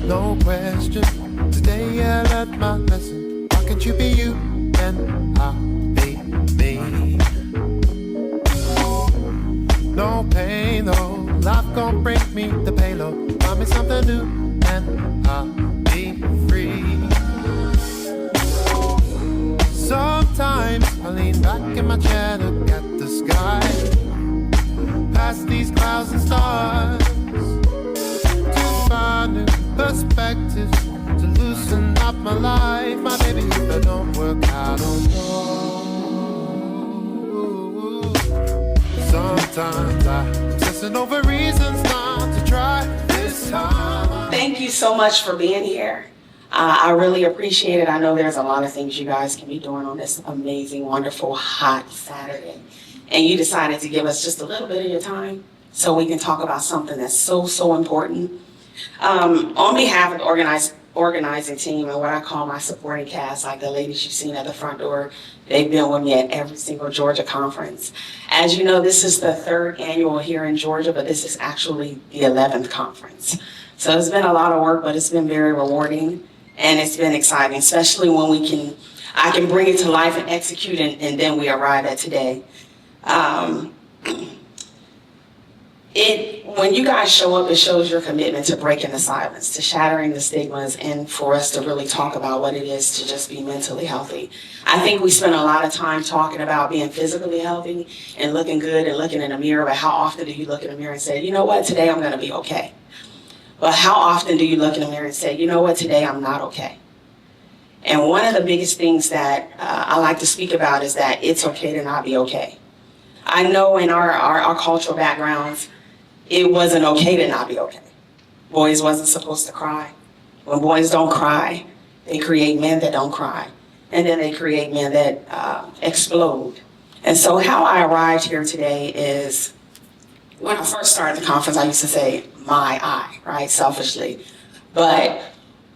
no question. Today I learned my lesson. Why can't you be you and I'll be me? No pain, no life gon' bring me the payload. Find me something new and I'll be free. Sometimes I lean back in my chair, look at the sky, past these clouds and stars, to find new perspectives, to loosen up my life. My baby, if I don't work, I don't know. Sometimes I'm obsessing over reasons not to try this time. Thank you so much for being here. I really appreciate it. I know there's a lot of things you guys can be doing on this amazing, wonderful, hot Saturday. And you decided to give us just a little bit of your time so we can talk about something that's so important. On behalf of the organizing team and what I call my supporting cast, like the ladies you've seen at the front door, they've been with me at every single Georgia conference. As you know, this is the 3rd annual here in Georgia, but this is actually the 11th conference. So it's been a lot of work, but it's been very rewarding. And it's been exciting, especially when I can bring it to life and execute, and then we arrive at today. When you guys show up, it shows your commitment to breaking the silence, to shattering the stigmas, and for us to really talk about what it is to just be mentally healthy. I think we spend a lot of time talking about being physically healthy and looking good and looking in the mirror, but how often do you look in the mirror and say, you know what, today I'm gonna be okay? But how often do you look in the mirror and say, you know what, today I'm not okay? And one of the biggest things that I like to speak about is that it's okay to not be okay. I know in our cultural backgrounds, it wasn't okay to not be okay. Boys wasn't supposed to cry. When boys don't cry, they create men that don't cry. And then they create men that explode. And so how I arrived here today is, when I first started the conference, I used to say, my I, right, selfishly. But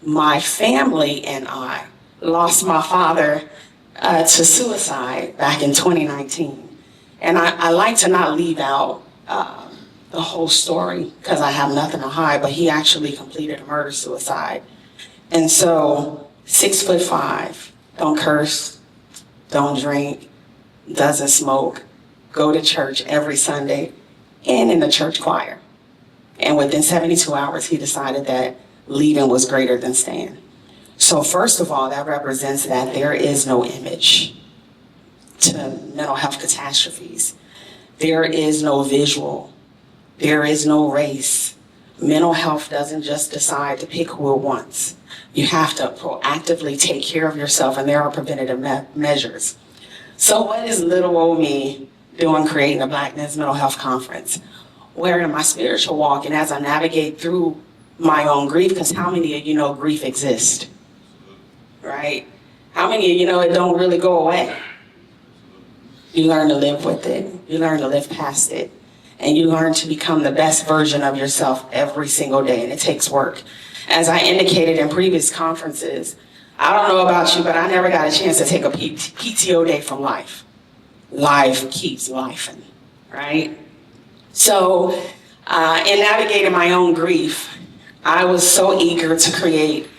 my family and I lost my father to suicide back in 2019. And I like to not leave out the whole story because I have nothing to hide, but he actually completed a murder-suicide. And so, 6'5", don't curse, don't drink, doesn't smoke, go to church every Sunday, and in the church choir. And within 72 hours, he decided that leaving was greater than staying. So first of all, that represents that there is no image to mental health catastrophes. There is no visual. There is no race. Mental health doesn't just decide to pick who it wants. You have to proactively take care of yourself, and there are preventative measures. So what is little old me doing creating a Black Men's Mental Health Conference? Where in my spiritual walk, and as I navigate through my own grief, because how many of you know grief exists, right? How many of you know it don't really go away? You learn to live with it. You learn to live past it. And you learn to become the best version of yourself every single day, and it takes work. As I indicated in previous conferences, I don't know about you, but I never got a chance to take a PTO day from life. Life keeps lifing, right? So in navigating my own grief, I was so eager to create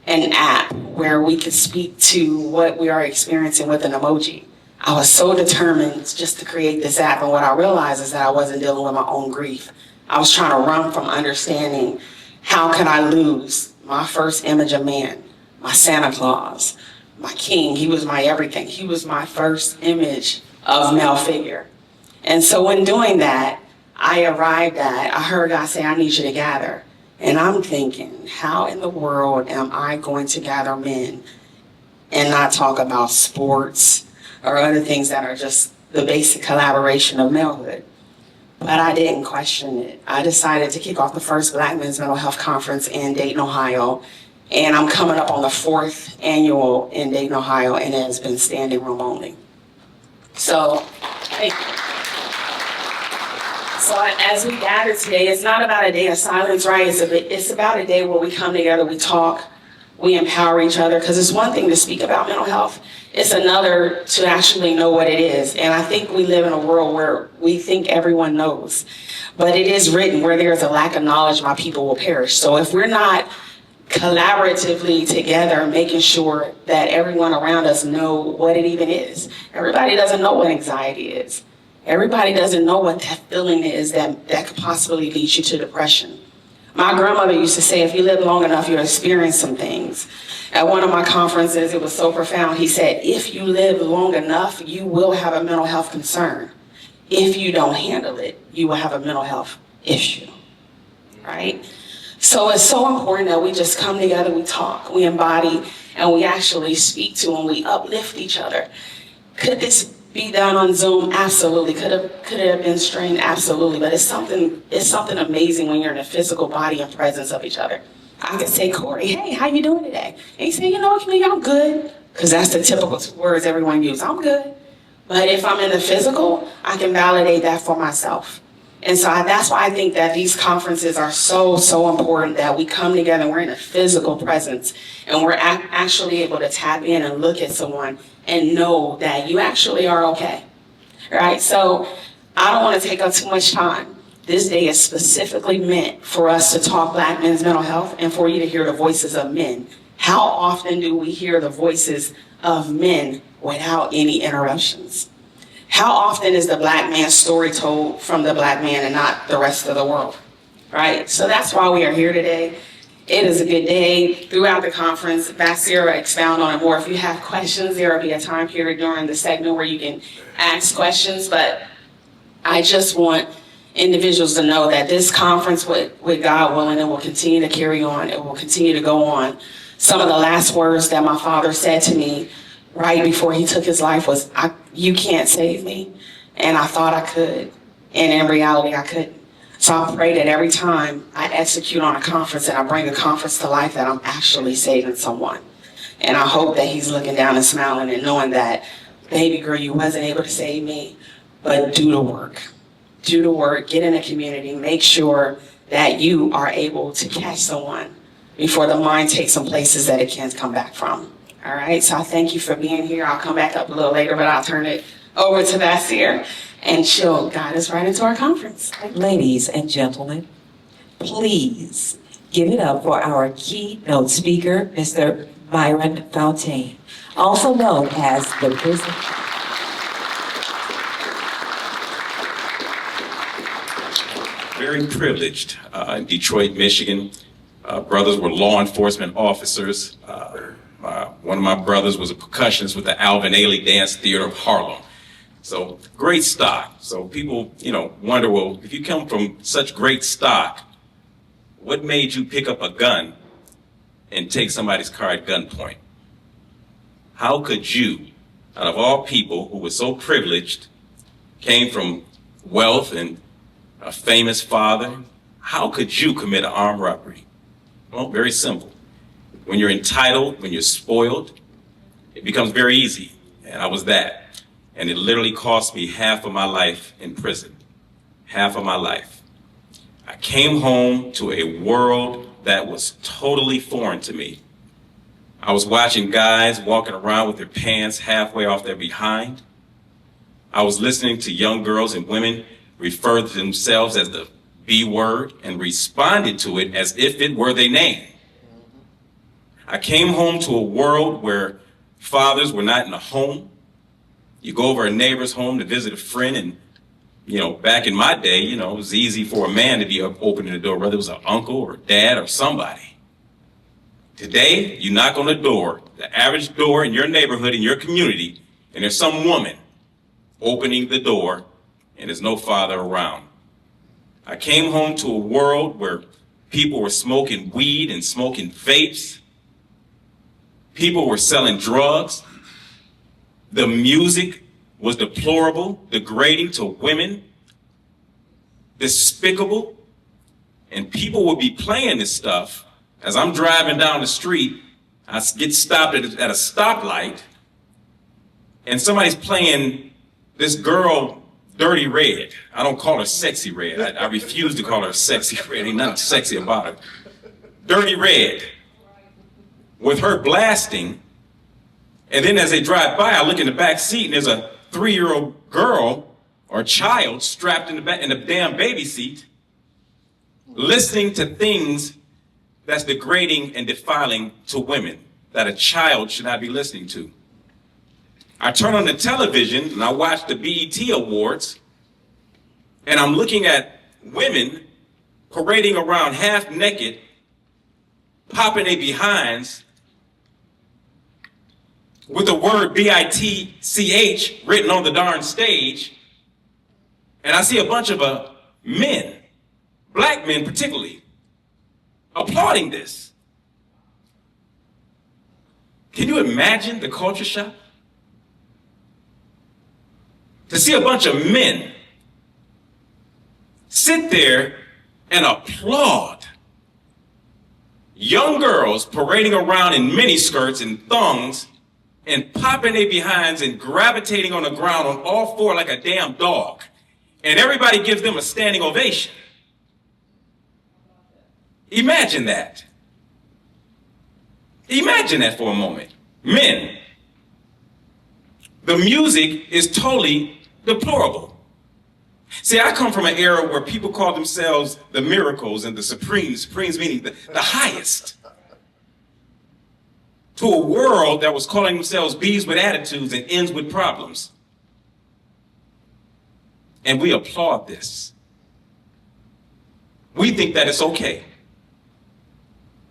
an app where we could speak to what we are experiencing with an emoji. I was so determined just to create this app, and what I realized is that I wasn't dealing with my own grief. I was trying to run from understanding how could I lose my first image of man, my Santa Claus, my king. He was my everything. He was my first image of male figure. And so in doing that, I heard God say, I need you to gather. And I'm thinking, how in the world am I going to gather men and not talk about sports or other things that are just the basic collaboration of malehood? But I didn't question it. I decided to kick off the first Black Men's Mental Health Conference in Dayton, Ohio. And I'm coming up on the 4th annual in Dayton, Ohio, and it has been standing room only. So, thank you. So as we gather today, it's not about a day of silence, right? It's about a day where we come together, we talk, we empower each other, because it's one thing to speak about mental health. It's another to actually know what it is. And I think we live in a world where we think everyone knows. But it is written, where there is a lack of knowledge, my people will perish. So if we're not collaboratively together, making sure that everyone around us know what it even is. Everybody doesn't know what anxiety is. Everybody doesn't know what that feeling is that could possibly lead you to depression. My grandmother used to say, if you live long enough, you'll experience some things. At one of my conferences, it was so profound. He said, if you live long enough, you will have a mental health concern. If you don't handle it, you will have a mental health issue, right? So it's so important that we just come together, we talk, we embody, and we actually speak to and we uplift each other. Could this be done on Zoom? Absolutely. Could it have been streamed? Absolutely. But it's something amazing when you're in the physical body and presence of each other. I could say, Corey, hey, how you doing today? And he said, you know what, Camille, I'm good. Because that's the typical words everyone uses. I'm good. But if I'm in the physical, I can validate that for myself. And so that's why I think that these conferences are so, so important, that we come together and we're in a physical presence and we're actually able to tap in and look at someone and know that you actually are okay, right? So I don't want to take up too much time. This day is specifically meant for us to talk Black men's mental health and for you to hear the voices of men. How often do we hear the voices of men without any interruptions? How often is the Black man's story told from the Black man and not the rest of the world, right? So that's why we are here today. It is a good day. Throughout the conference, Vasir will expound on it more. If you have questions, there will be a time period during the segment where you can ask questions. But I just want individuals to know that this conference, with God willing, it will continue to carry on. It will continue to go on. Some of the last words that my father said to me right before he took his life was, you can't save me. And I thought I could. And in reality, I couldn't. So I pray that every time I execute on a conference and I bring a conference to life, that I'm actually saving someone. And I hope that he's looking down and smiling and knowing that, baby girl, you wasn't able to save me, but do the work. Do the work, get in the community, make sure that you are able to catch someone before the mind takes some places that it can't come back from. All right, so I thank you for being here. I'll come back up a little later, but I'll turn it over to Vasir, and she'll guide us right into our conference. Ladies and gentlemen, please give it up for our keynote speaker, Mr. Byron Fontaine, also known as the prison. Very privileged in Detroit, Michigan. Brothers were law enforcement officers. One of my brothers was a percussionist with the Alvin Ailey Dance Theater of Harlem. So great stock. So people, wonder, well, if you come from such great stock, what made you pick up a gun and take somebody's car at gunpoint? How could you, out of all people who were so privileged, came from wealth and a famous father, how could you commit an armed robbery? Well, very simple. When you're entitled, when you're spoiled, it becomes very easy. And I was that. And it literally cost me half of my life in prison. Half of my life. I came home to a world that was totally foreign to me. I was watching guys walking around with their pants halfway off their behind. I was listening to young girls and women refer to themselves as the B word and responded to it as if it were their name. I came home to a world where fathers were not in the home. You go over a neighbor's home to visit a friend, and back in my day, it was easy for a man to be opening the door, whether it was an uncle or dad or somebody. Today, you knock on the door, the average door in your neighborhood, in your community, and there's some woman opening the door, and there's no father around. I came home to a world where people were smoking weed and smoking vapes. People were selling drugs. The music was deplorable, degrading to women, despicable. And people would be playing this stuff. As I'm driving down the street, I get stopped at a stoplight, and somebody's playing this girl, Dirty Red. I don't call her Sexy Red. I refuse to call her Sexy Red. Ain't nothing sexy about her. Dirty Red. With her blasting, and then as they drive by, I look in the back seat, and there's a 3-year-old girl or child strapped in the damn baby seat, listening to things that's degrading and defiling to women that a child should not be listening to. I turn on the television and I watch the BET Awards, and I'm looking at women parading around half naked, popping their behinds with the word B-I-T-C-H written on the darn stage. And I see a bunch of men, black men particularly, applauding this. Can you imagine the culture shock? To see a bunch of men sit there and applaud young girls parading around in miniskirts and thongs and popping their behinds and gravitating on the ground on all four like a damn dog. And everybody gives them a standing ovation. Imagine that. Imagine that for a moment. Men. The music is totally deplorable. See, I come from an era where people call themselves the miracles and the supremes meaning the highest, to a world that was calling themselves bees with attitudes and ends with problems. And we applaud this. We think that it's okay.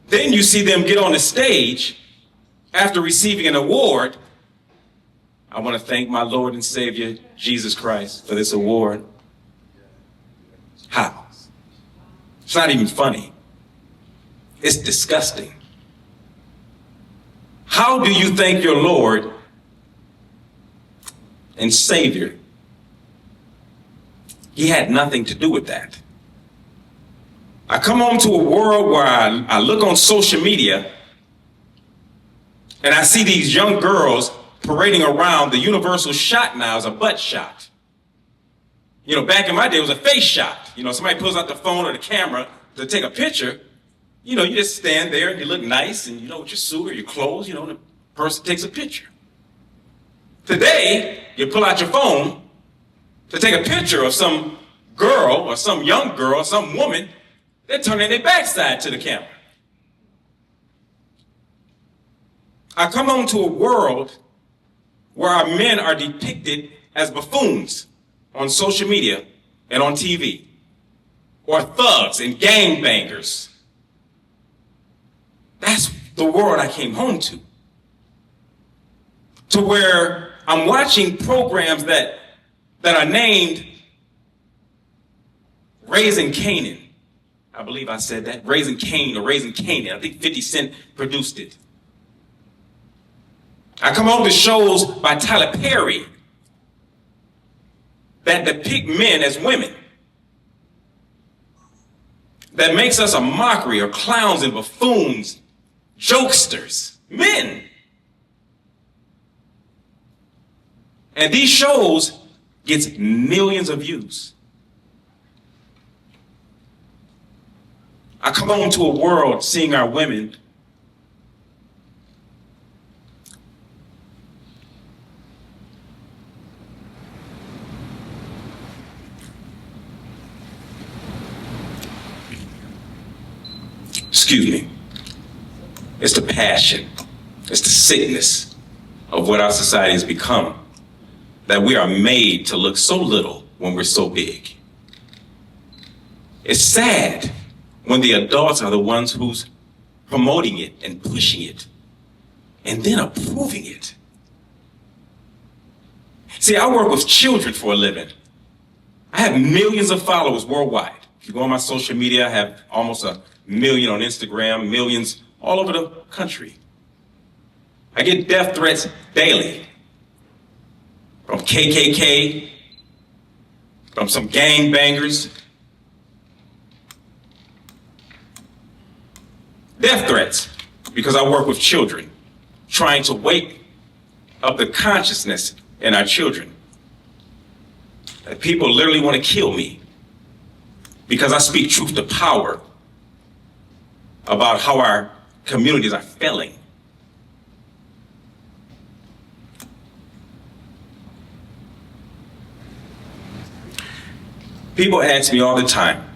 Then you see them get on the stage after receiving an award. I want to thank my Lord and Savior, Jesus Christ, for this award. How? It's not even funny. It's disgusting. How do you thank your Lord and Savior? He had nothing to do with that. I come home to a world where I look on social media and I see these young girls parading around. The universal shot now is a butt shot. You know, back in my day, it was a face shot. You know, somebody pulls out the phone or the camera to take a picture. You know, you just stand there and you look nice and, you know, with your suit or your clothes, you know, the person takes a picture. Today, you pull out your phone to take a picture of some girl or some young girl, some woman, they're turning their backside to the camera. I come home to a world where our men are depicted as buffoons on social media and on TV, or thugs and gangbangers. That's the world I came home to. To where I'm watching programs that are named Raising Canaan. I believe I said that. Raising Cain or Raising Canaan. I think 50 Cent produced it. I come home to shows by Tyler Perry that depict men as women. That makes us a mockery or clowns and buffoons, jokesters, men. And these shows gets millions of views. I come home to a world seeing our women excuse me. It's the passion, it's the sickness of what our society has become, that we are made to look so little when we're so big. It's sad when the adults are the ones who's promoting it and pushing it and then approving it. See, I work with children for a living. I have millions of followers worldwide. If you go on my social media, I have almost 1 million on Instagram, millions all over the country. I get death threats daily from KKK, from some gangbangers. Death threats, because I work with children, trying to wake up the consciousness in our children. That people literally want to kill me because I speak truth to power about how our communities are failing. People ask me all the time,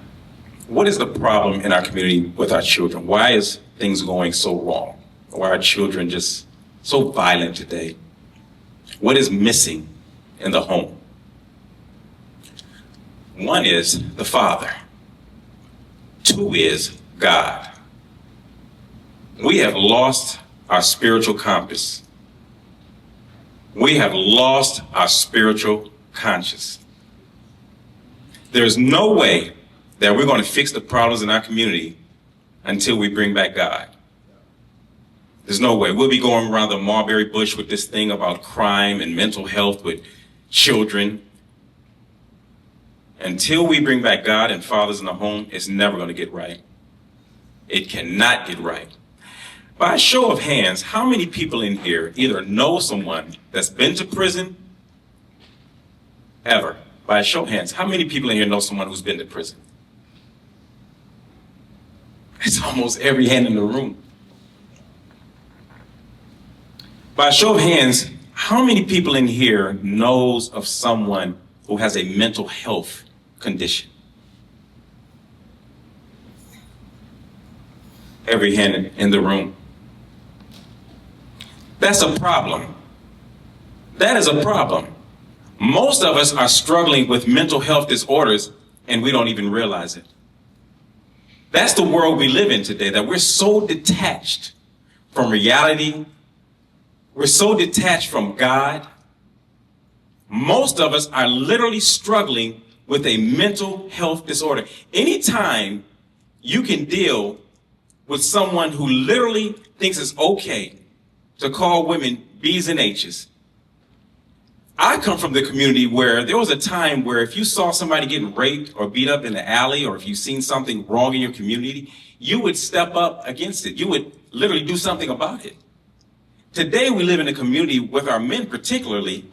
What is the problem in our community with our children? Why is things going so wrong? Why are children just so violent today? What is missing in the home? One is the father. Two is God. We have lost our spiritual compass. We have lost our spiritual conscience. There's no way that we're going to fix the problems in our community until we bring back God. There's no way. We'll be going around the mulberry bush with this thing about crime and mental health with children. Until we bring back God and fathers in the home, it's never going to get right. It cannot get right. By a show of hands, how many people in here either know someone that's been to prison ever? By a show of hands, how many people in here know someone who's been to prison? It's almost every hand in the room. By a show of hands, how many people in here knows of someone who has a mental health condition? Every hand in the room. That's a problem. That is a problem. Most of us are struggling with mental health disorders and we don't even realize it. That's the world we live in today, that we're so detached from reality. We're so detached from God. Most of us are literally struggling with a mental health disorder. Anytime you can deal with someone who literally thinks it's okay to call women B's and H's. I come from the community where there was a time where if you saw somebody getting raped or beat up in the alley, or if you've seen something wrong in your community, you would step up against it. You would literally do something about it. Today we live in a community with our men particularly,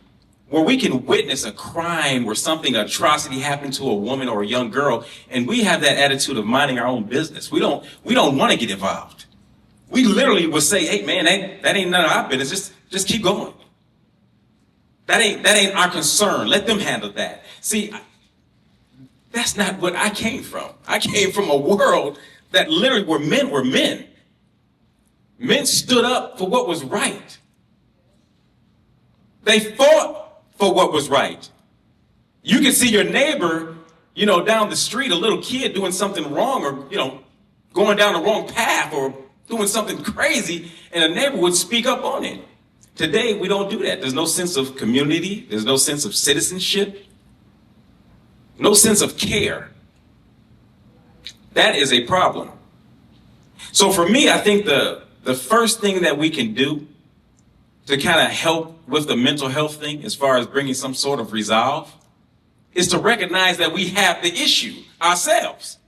where we can witness a crime where something, atrocity happened to a woman or a young girl, and we have that attitude of minding our own business. We don't want to get involved. We literally would say, hey man, that ain't none of our business, just keep going. That ain't our concern. Let them handle that. See, that's not what I came from. I came from a world that literally where men were men. Men stood up for what was right. They fought for what was right. You can see your neighbor, down the street, a little kid doing something wrong or, going down the wrong path or doing something crazy, and a neighbor would speak up on it. Today, we don't do that. There's no sense of community. There's no sense of citizenship. No sense of care. That is a problem. So for me, I think the first thing that we can do to kind of help with the mental health thing, as far as bringing some sort of resolve, is to recognize that we have the issue ourselves.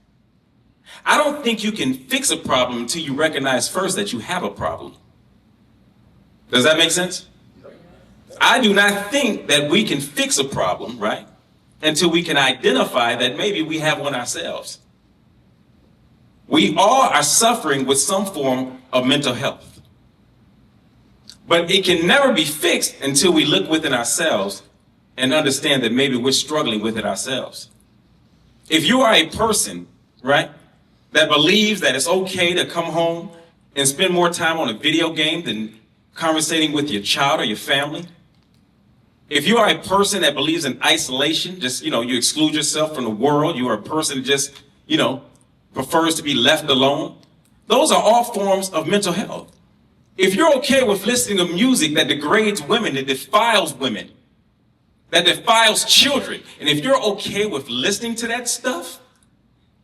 I don't think you can fix a problem until you recognize first that you have a problem. Does that make sense? I do not think that we can fix a problem, right, until we can identify that maybe we have one ourselves. We all are suffering with some form of mental health. But it can never be fixed until we look within ourselves and understand that maybe we're struggling with it ourselves. If you are a person, right, that believes that it's okay to come home and spend more time on a video game than conversating with your child or your family, if you are a person that believes in isolation, just, you exclude yourself from the world, you are a person that just, prefers to be left alone, those are all forms of mental health. If you're okay with listening to music that degrades women, that defiles women, that defiles children, and if you're okay with listening to that stuff,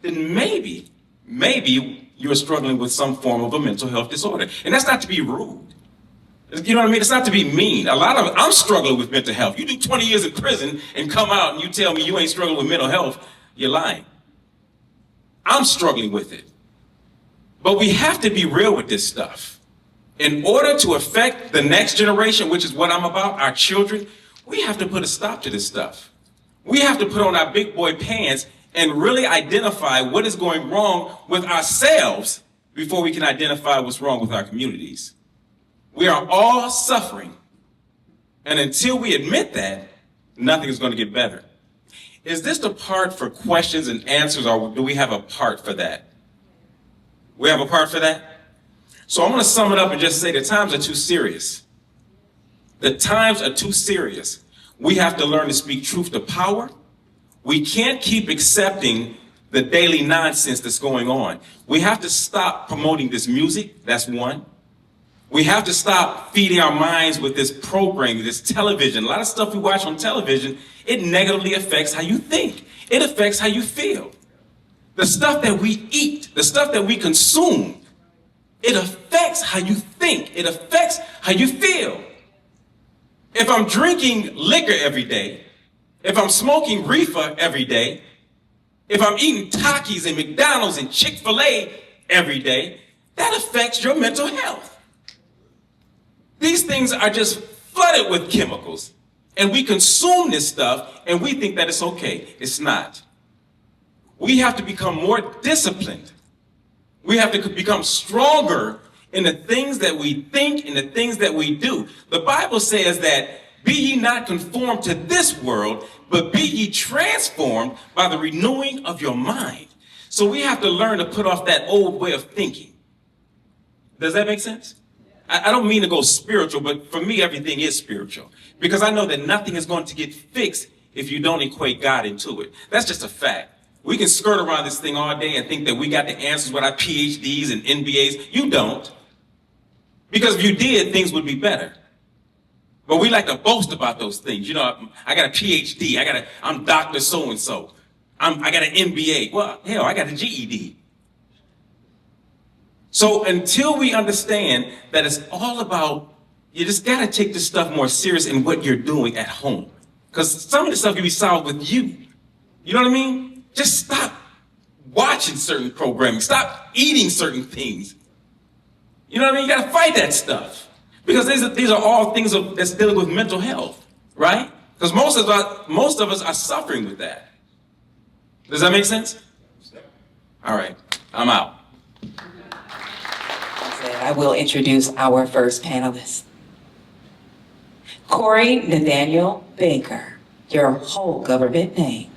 then maybe you're struggling with some form of a mental health disorder. And that's not to be rude. You know what I mean? It's not to be mean. I'm struggling with mental health. You do 20 years in prison and come out and you tell me you ain't struggling with mental health, you're lying. I'm struggling with it. But we have to be real with this stuff. In order to affect the next generation, which is what I'm about, our children, we have to put a stop to this stuff. We have to put on our big boy pants and really identify what is going wrong with ourselves before we can identify what's wrong with our communities. We are all suffering. And until we admit that, nothing is going to get better. Is this the part for questions and answers, or do we have a part for that? We have a part for that? So I'm going to sum it up and just say the times are too serious. The times are too serious. We have to learn to speak truth to power. We can't keep accepting the daily nonsense that's going on. We have to stop promoting this music. That's one. We have to stop feeding our minds with this programming, this television. A lot of stuff we watch on television, it negatively affects how you think. It affects how you feel. The stuff that we eat, the stuff that we consume, it affects how you think. It affects how you feel. If I'm drinking liquor every day, if I'm smoking reefer every day, if I'm eating Takis and McDonald's and Chick-fil-A every day, that affects your mental health. These things are just flooded with chemicals, and we consume this stuff and we think that it's okay. It's not. We have to become more disciplined. We have to become stronger in the things that we think and the things that we do. The Bible says that, be ye not conformed to this world, but be ye transformed by the renewing of your mind. So we have to learn to put off that old way of thinking. Does that make sense? I don't mean to go spiritual, but for me, everything is spiritual. Because I know that nothing is going to get fixed if you don't equate God into it. That's just a fact. We can skirt around this thing all day and think that we got the answers with our PhDs and MBAs. You don't. Because if you did, things would be better. But we like to boast about those things. You know, I got a PhD. I'm Dr. So-and-so. I got an MBA. Well, hell, I got a GED. So until we understand that it's all about, you just got to take this stuff more serious in what you're doing at home. Because some of the stuff can be solved with you. You know what I mean? Just stop watching certain programming. Stop eating certain things. You know what I mean? You got to fight that stuff. Because these are all things that's dealing with mental health, right? Because most of us are suffering with that. Does that make sense? All right, I'm out. I will introduce our first panelist. Corey Nathaniel Baker, your whole government name,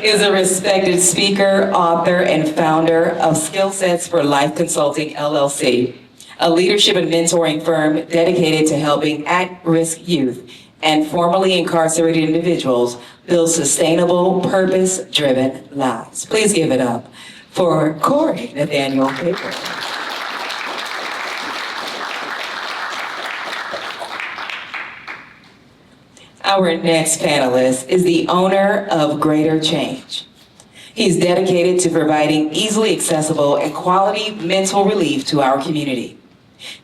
is a respected speaker, author, and founder of Skill Sets for Life Consulting, LLC, a leadership and mentoring firm dedicated to helping at-risk youth and formerly incarcerated individuals build sustainable, purpose-driven lives. Please give it up for Corey Nathaniel Baker. Our next panelist is the owner of Greater Change. He's dedicated to providing easily accessible and quality mental relief to our community.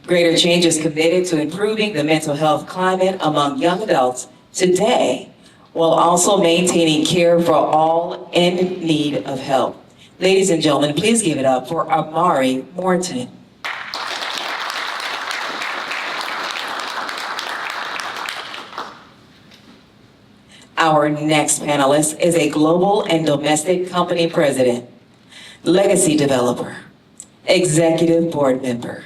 Greater Change is committed to improving the mental health climate among young adults today, while also maintaining care for all in need of help. Ladies and gentlemen, please give it up for Amari Morton. Our next panelist is a global and domestic company president, legacy developer, executive board member.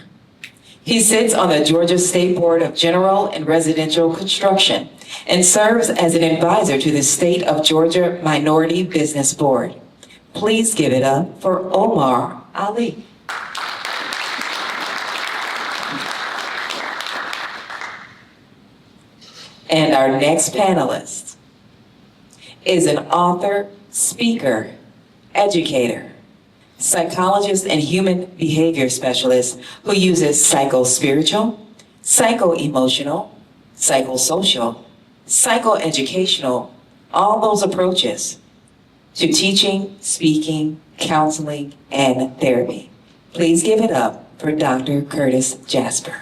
He sits on the Georgia State Board of General and Residential Construction and serves as an advisor to the State of Georgia Minority Business Board. Please give it up for Omar Ali. And our next panelist is an author, speaker, educator, psychologist, and human behavior specialist who uses psycho-spiritual, psycho-emotional, psychosocial, psychoeducational, all those approaches to teaching, speaking, counseling, and therapy. Please give it up for Dr. Curtis Jasper.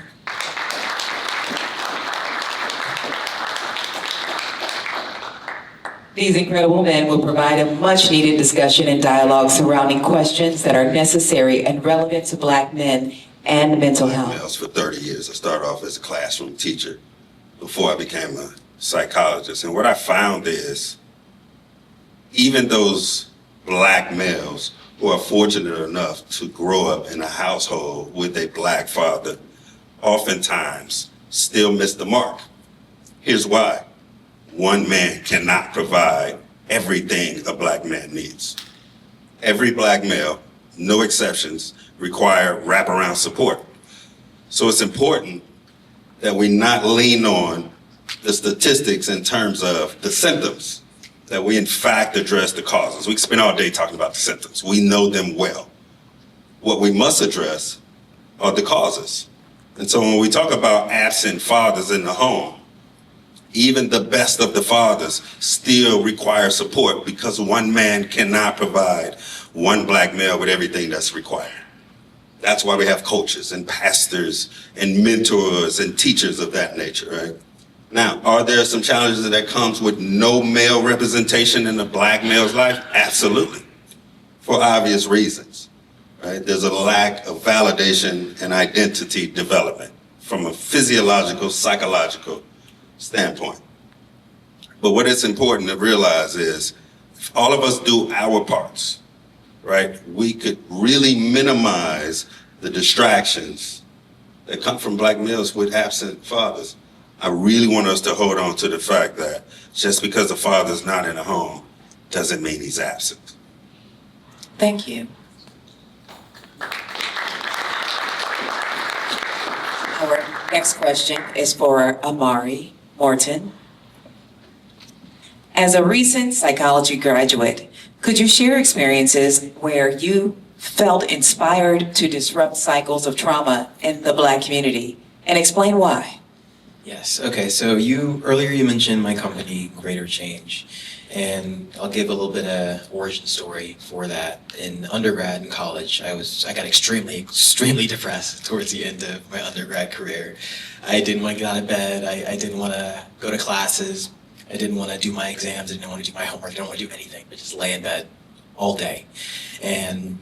These incredible men will provide a much-needed discussion and dialogue surrounding questions that are necessary and relevant to Black men and mental health. For 30 years, I started off as a classroom teacher before I became a psychologist. And what I found is, even those Black males who are fortunate enough to grow up in a household with a Black father, oftentimes still miss the mark. Here's why. One man cannot provide everything a black man needs. Every black male, no exceptions, require wraparound support. So it's important that we not lean on the statistics in terms of the symptoms, that we in fact address the causes. We can spend all day talking about the symptoms. We know them well. What we must address are the causes. And so when we talk about absent fathers in the home, even the best of the fathers still require support because one man cannot provide one black male with everything that's required. That's why we have coaches and pastors and mentors and teachers of that nature, right? Now, are there some challenges that comes with no male representation in a black male's life? Absolutely, for obvious reasons, right? There's a lack of validation and identity development from a physiological, psychological standpoint. But what it's important to realize is if all of us do our parts, right, we could really minimize the distractions that come from black males with absent fathers. I really want us to hold on to the fact that just because the father's not in the home doesn't mean he's absent. Thank you. Our next question is for Amari Morton. As a recent psychology graduate, could you share experiences where you felt inspired to disrupt cycles of trauma in the Black community and explain why? Yes. Okay. So earlier you mentioned my company, Greater Change, and I'll give a little bit of origin story for that. In undergrad and college, I got extremely depressed towards the end of my undergrad career. I didn't want to get out of bed. I didn't want to go to classes. I didn't want to do my exams. I didn't want to do my homework. I didn't want to do anything but just lay in bed all day. And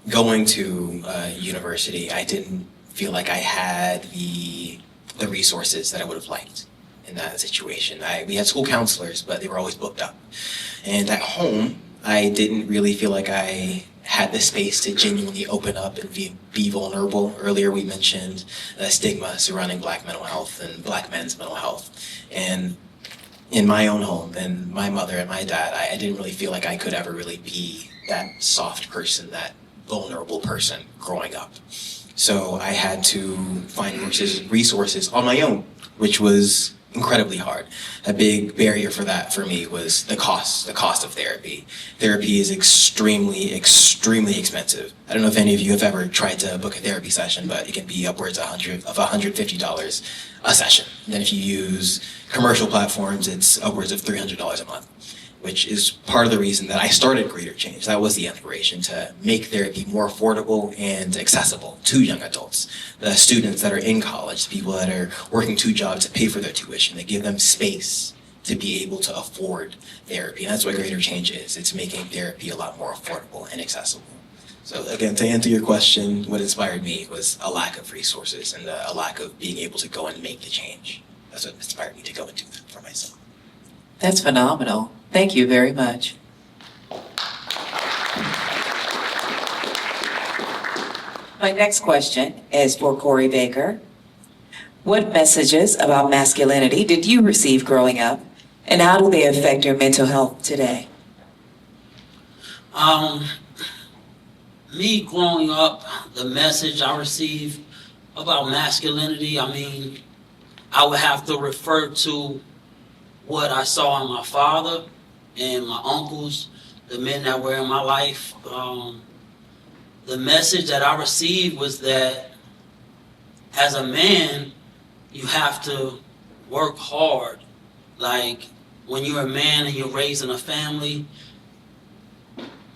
going to university, I didn't feel like I had the resources that I would have liked in that situation. We had school counselors, but they were always booked up. And at home, I didn't really feel like I had the space to genuinely open up and be vulnerable. Earlier we mentioned the stigma surrounding Black mental health and Black men's mental health. And in my own home, and my mother and my dad, I didn't really feel like I could ever really be that soft person, that vulnerable person growing up. So I had to find resources on my own, which was incredibly hard. A big barrier for that for me was the cost of therapy. Therapy is extremely expensive. I don't know if any of you have ever tried to book a therapy session, but it can be upwards of $150 a session. And then if you use commercial platforms, it's upwards of $300 a month, which is part of the reason that I started Greater Change. That was the inspiration, to make therapy more affordable and accessible to young adults. The students that are in college, the people that are working 2 jobs to pay for their tuition, they give them space to be able to afford therapy. And that's what Greater Change is. It's making therapy a lot more affordable and accessible. So again, to answer your question, what inspired me was a lack of resources and a lack of being able to go and make the change. That's what inspired me to go and do that for myself. That's phenomenal. Thank you very much. My next question is for Corey Baker. What messages about masculinity did you receive growing up, and how do they affect your mental health today? Me growing up, the message I received about masculinity, I would have to refer to what I saw in my father and my uncles, the men that were in my life. The message that I received was that as a man, you have to work hard. Like when you're a man and you're raising a family,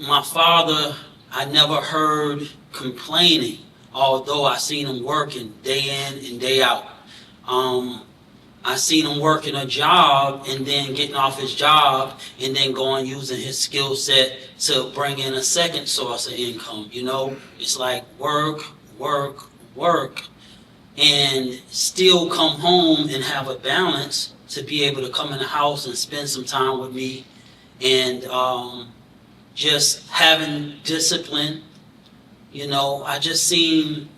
my father, I never heard complaining, although I seen him working day in and day out. I seen him working a job and then getting off his job and then going using his skill set to bring in a second source of income. You know, it's like work, and still come home and have a balance to be able to come in the house and spend some time with me, and just having discipline. You know, I just seen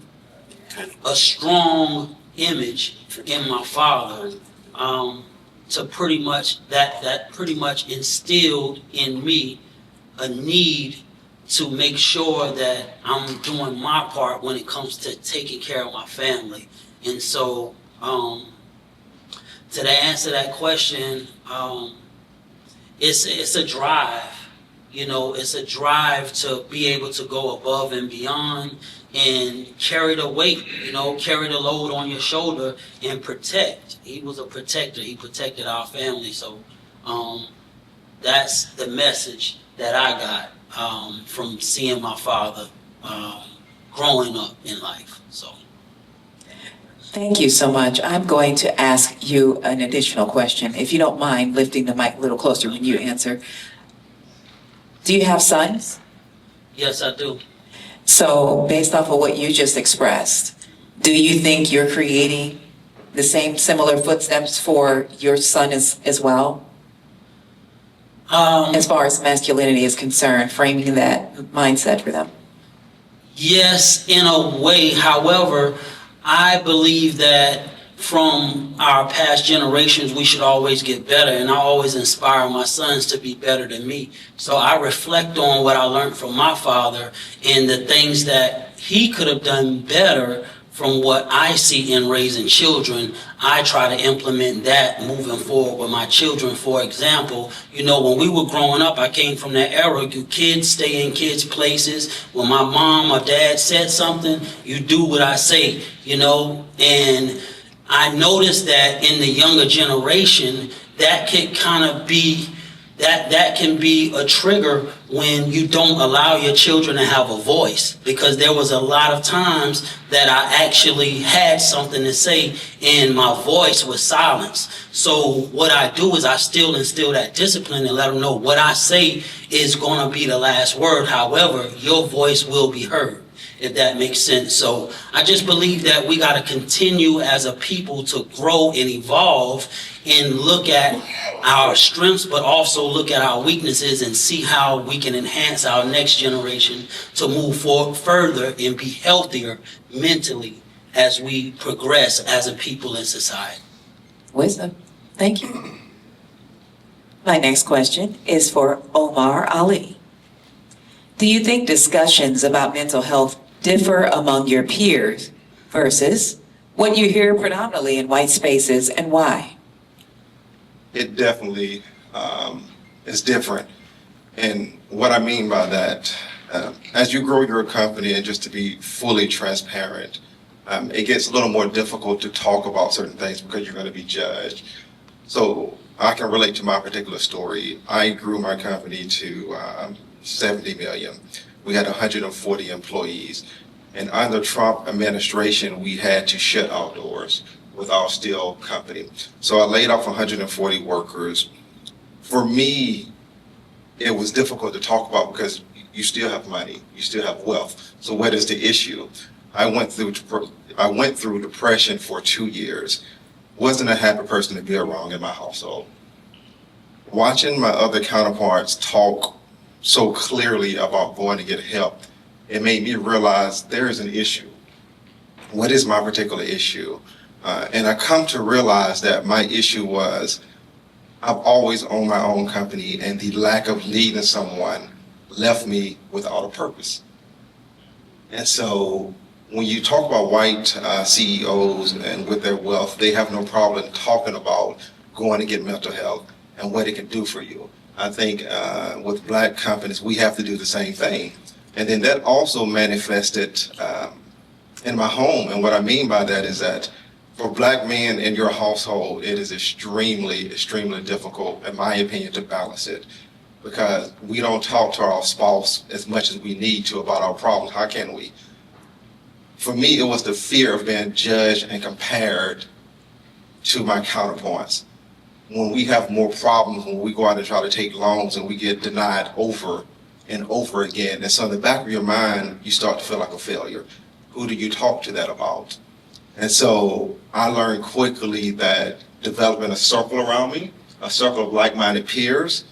a strong image in my father, to pretty much that pretty much instilled in me a need to make sure that I'm doing my part when it comes to taking care of my family. And so, to answer that question, it's a drive. You know, it's a drive to be able to go above and beyond and carry the weight, you know, carry the load on your shoulder and protect. He was a protector. He protected our family. So that's the message that I got from seeing my father growing up in life. So. Thank you so much. I'm going to ask you an additional question, if you don't mind lifting the mic a little closer when you answer. Do you have sons? Yes, I do. So based off of what you just expressed, do you think you're creating the same similar footsteps for your son as well? As far as masculinity is concerned, framing that mindset for them? Yes, in a way. However, I believe that from our past generations, we should always get better. And I always inspire my sons to be better than me. So I reflect on what I learned from my father and the things that he could have done better from what I see in raising children. I try to implement that moving forward with my children. For example, you know, when we were growing up, I came from that era, you kids stay in kids' places. When my mom or dad said something, you do what I say, you know. And I noticed that in the younger generation, that could kind of be, that can be a trigger when you don't allow your children to have a voice. Because there was a lot of times that I actually had something to say and my voice was silenced. So what I do is I still instill that discipline and let them know what I say is going to be the last word. However, your voice will be heard, if that makes sense. So I just believe that we got to continue as a people to grow and evolve and look at our strengths, but also look at our weaknesses and see how we can enhance our next generation to move forward further and be healthier mentally as we progress as a people in society. Wisdom. Thank you. My next question is for Omar Ali. Do you think discussions about mental health differ among your peers versus what you hear predominantly in white spaces, and why? It definitely is different. And what I mean by that, as you grow your company, and just to be fully transparent, it gets a little more difficult to talk about certain things because you're going to be judged. So I can relate to my particular story. I grew my company to 70 million. We had 140 employees. And under Trump administration, we had to shut our doors with our steel company. So I laid off 140 workers. For me, it was difficult to talk about because you still have money, you still have wealth. So what is the issue? I went through depression for 2 years. Wasn't a happy person to be around in my household. Watching my other counterparts talk so clearly about going to get help, it made me realize there is an issue. What is my particular issue? And I come to realize that my issue was I've always owned my own company, and the lack of leading someone left me without a purpose. And so when you talk about white CEOs and with their wealth, they have no problem talking about going to get mental health and what it can do for you. I think with black companies, we have to do the same thing. And then that also manifested in my home. And what I mean by that is that for black men in your household, it is extremely, extremely difficult, in my opinion, to balance it. Because we don't talk to our spouse as much as we need to about our problems. How can we? For me, it was the fear of being judged and compared to my counterparts. When we have more problems, when we go out and try to take loans and we get denied over and over again. And so in the back of your mind, you start to feel like a failure. Who do you talk to that about? And so I learned quickly that developing a circle around me, a circle of like-minded peers,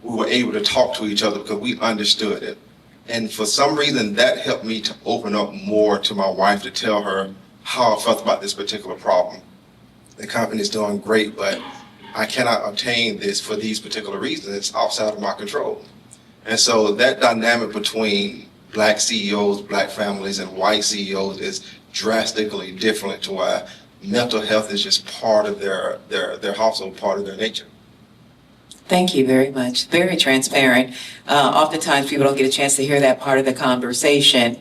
we were able to talk to each other because we understood it. And for some reason, that helped me to open up more to my wife, to tell her how I felt about this particular problem. The company is doing great, but I cannot obtain this for these particular reasons. It's outside of my control. And so that dynamic between black CEOs, black families, and white CEOs is drastically different to why mental health is just part of their household, part of their nature. Thank you very much. Very transparent. Oftentimes people don't get a chance to hear that part of the conversation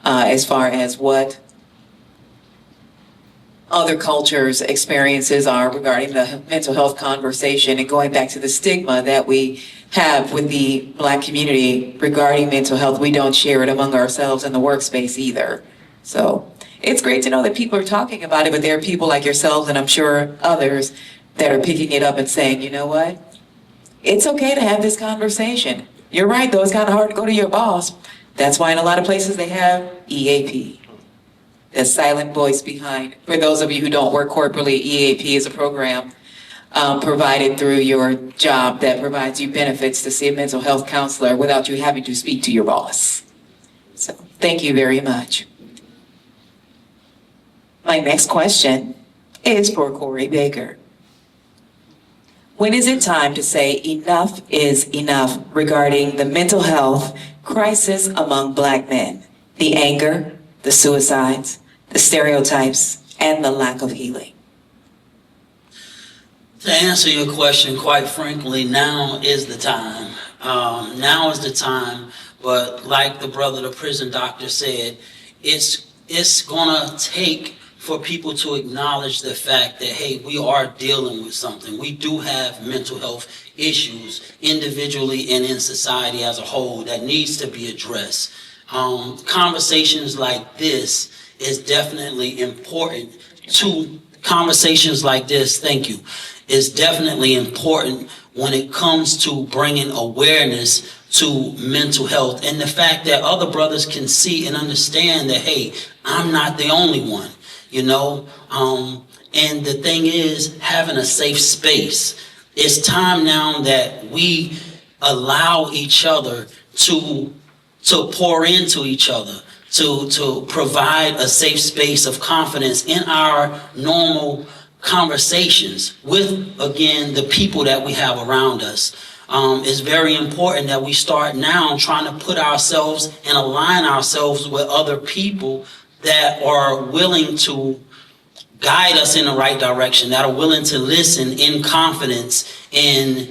as far as what other cultures' experiences are regarding the mental health conversation, and going back to the stigma that we have with the Black community regarding mental health. We don't share it among ourselves in the workspace either. So it's great to know that people are talking about it, but there are people like yourselves, and I'm sure others, that are picking it up and saying, you know what? It's okay to have this conversation. You're right, though, it's kind of hard to go to your boss. That's why in a lot of places they have EAP. The silent voice behind. For those of you who don't work corporately, EAP is a program provided through your job that provides you benefits to see a mental health counselor without you having to speak to your boss. So thank you very much. My next question is for Corey Baker. When is it time to say enough is enough regarding the mental health crisis among Black men? The anger, the suicides, the stereotypes, and the lack of healing. To answer your question, quite frankly, now is the time. Now is the time, but like the brother, the prison doctor said, it's gonna take for people to acknowledge the fact that, hey, we are dealing with something. We do have mental health issues individually and in society as a whole that needs to be addressed. Conversations like this is definitely important conversations like this, thank you, is definitely important when it comes to bringing awareness to mental health and the fact that other brothers can see and understand that, hey, I'm not the only one, you know? And the thing is, having a safe space. It's time now that we allow each other to pour into each other, to provide a safe space of confidence in our normal conversations with, again, the people that we have around us. It's very important that we start now trying to put ourselves and align ourselves with other people that are willing to guide us in the right direction, that are willing to listen in confidence and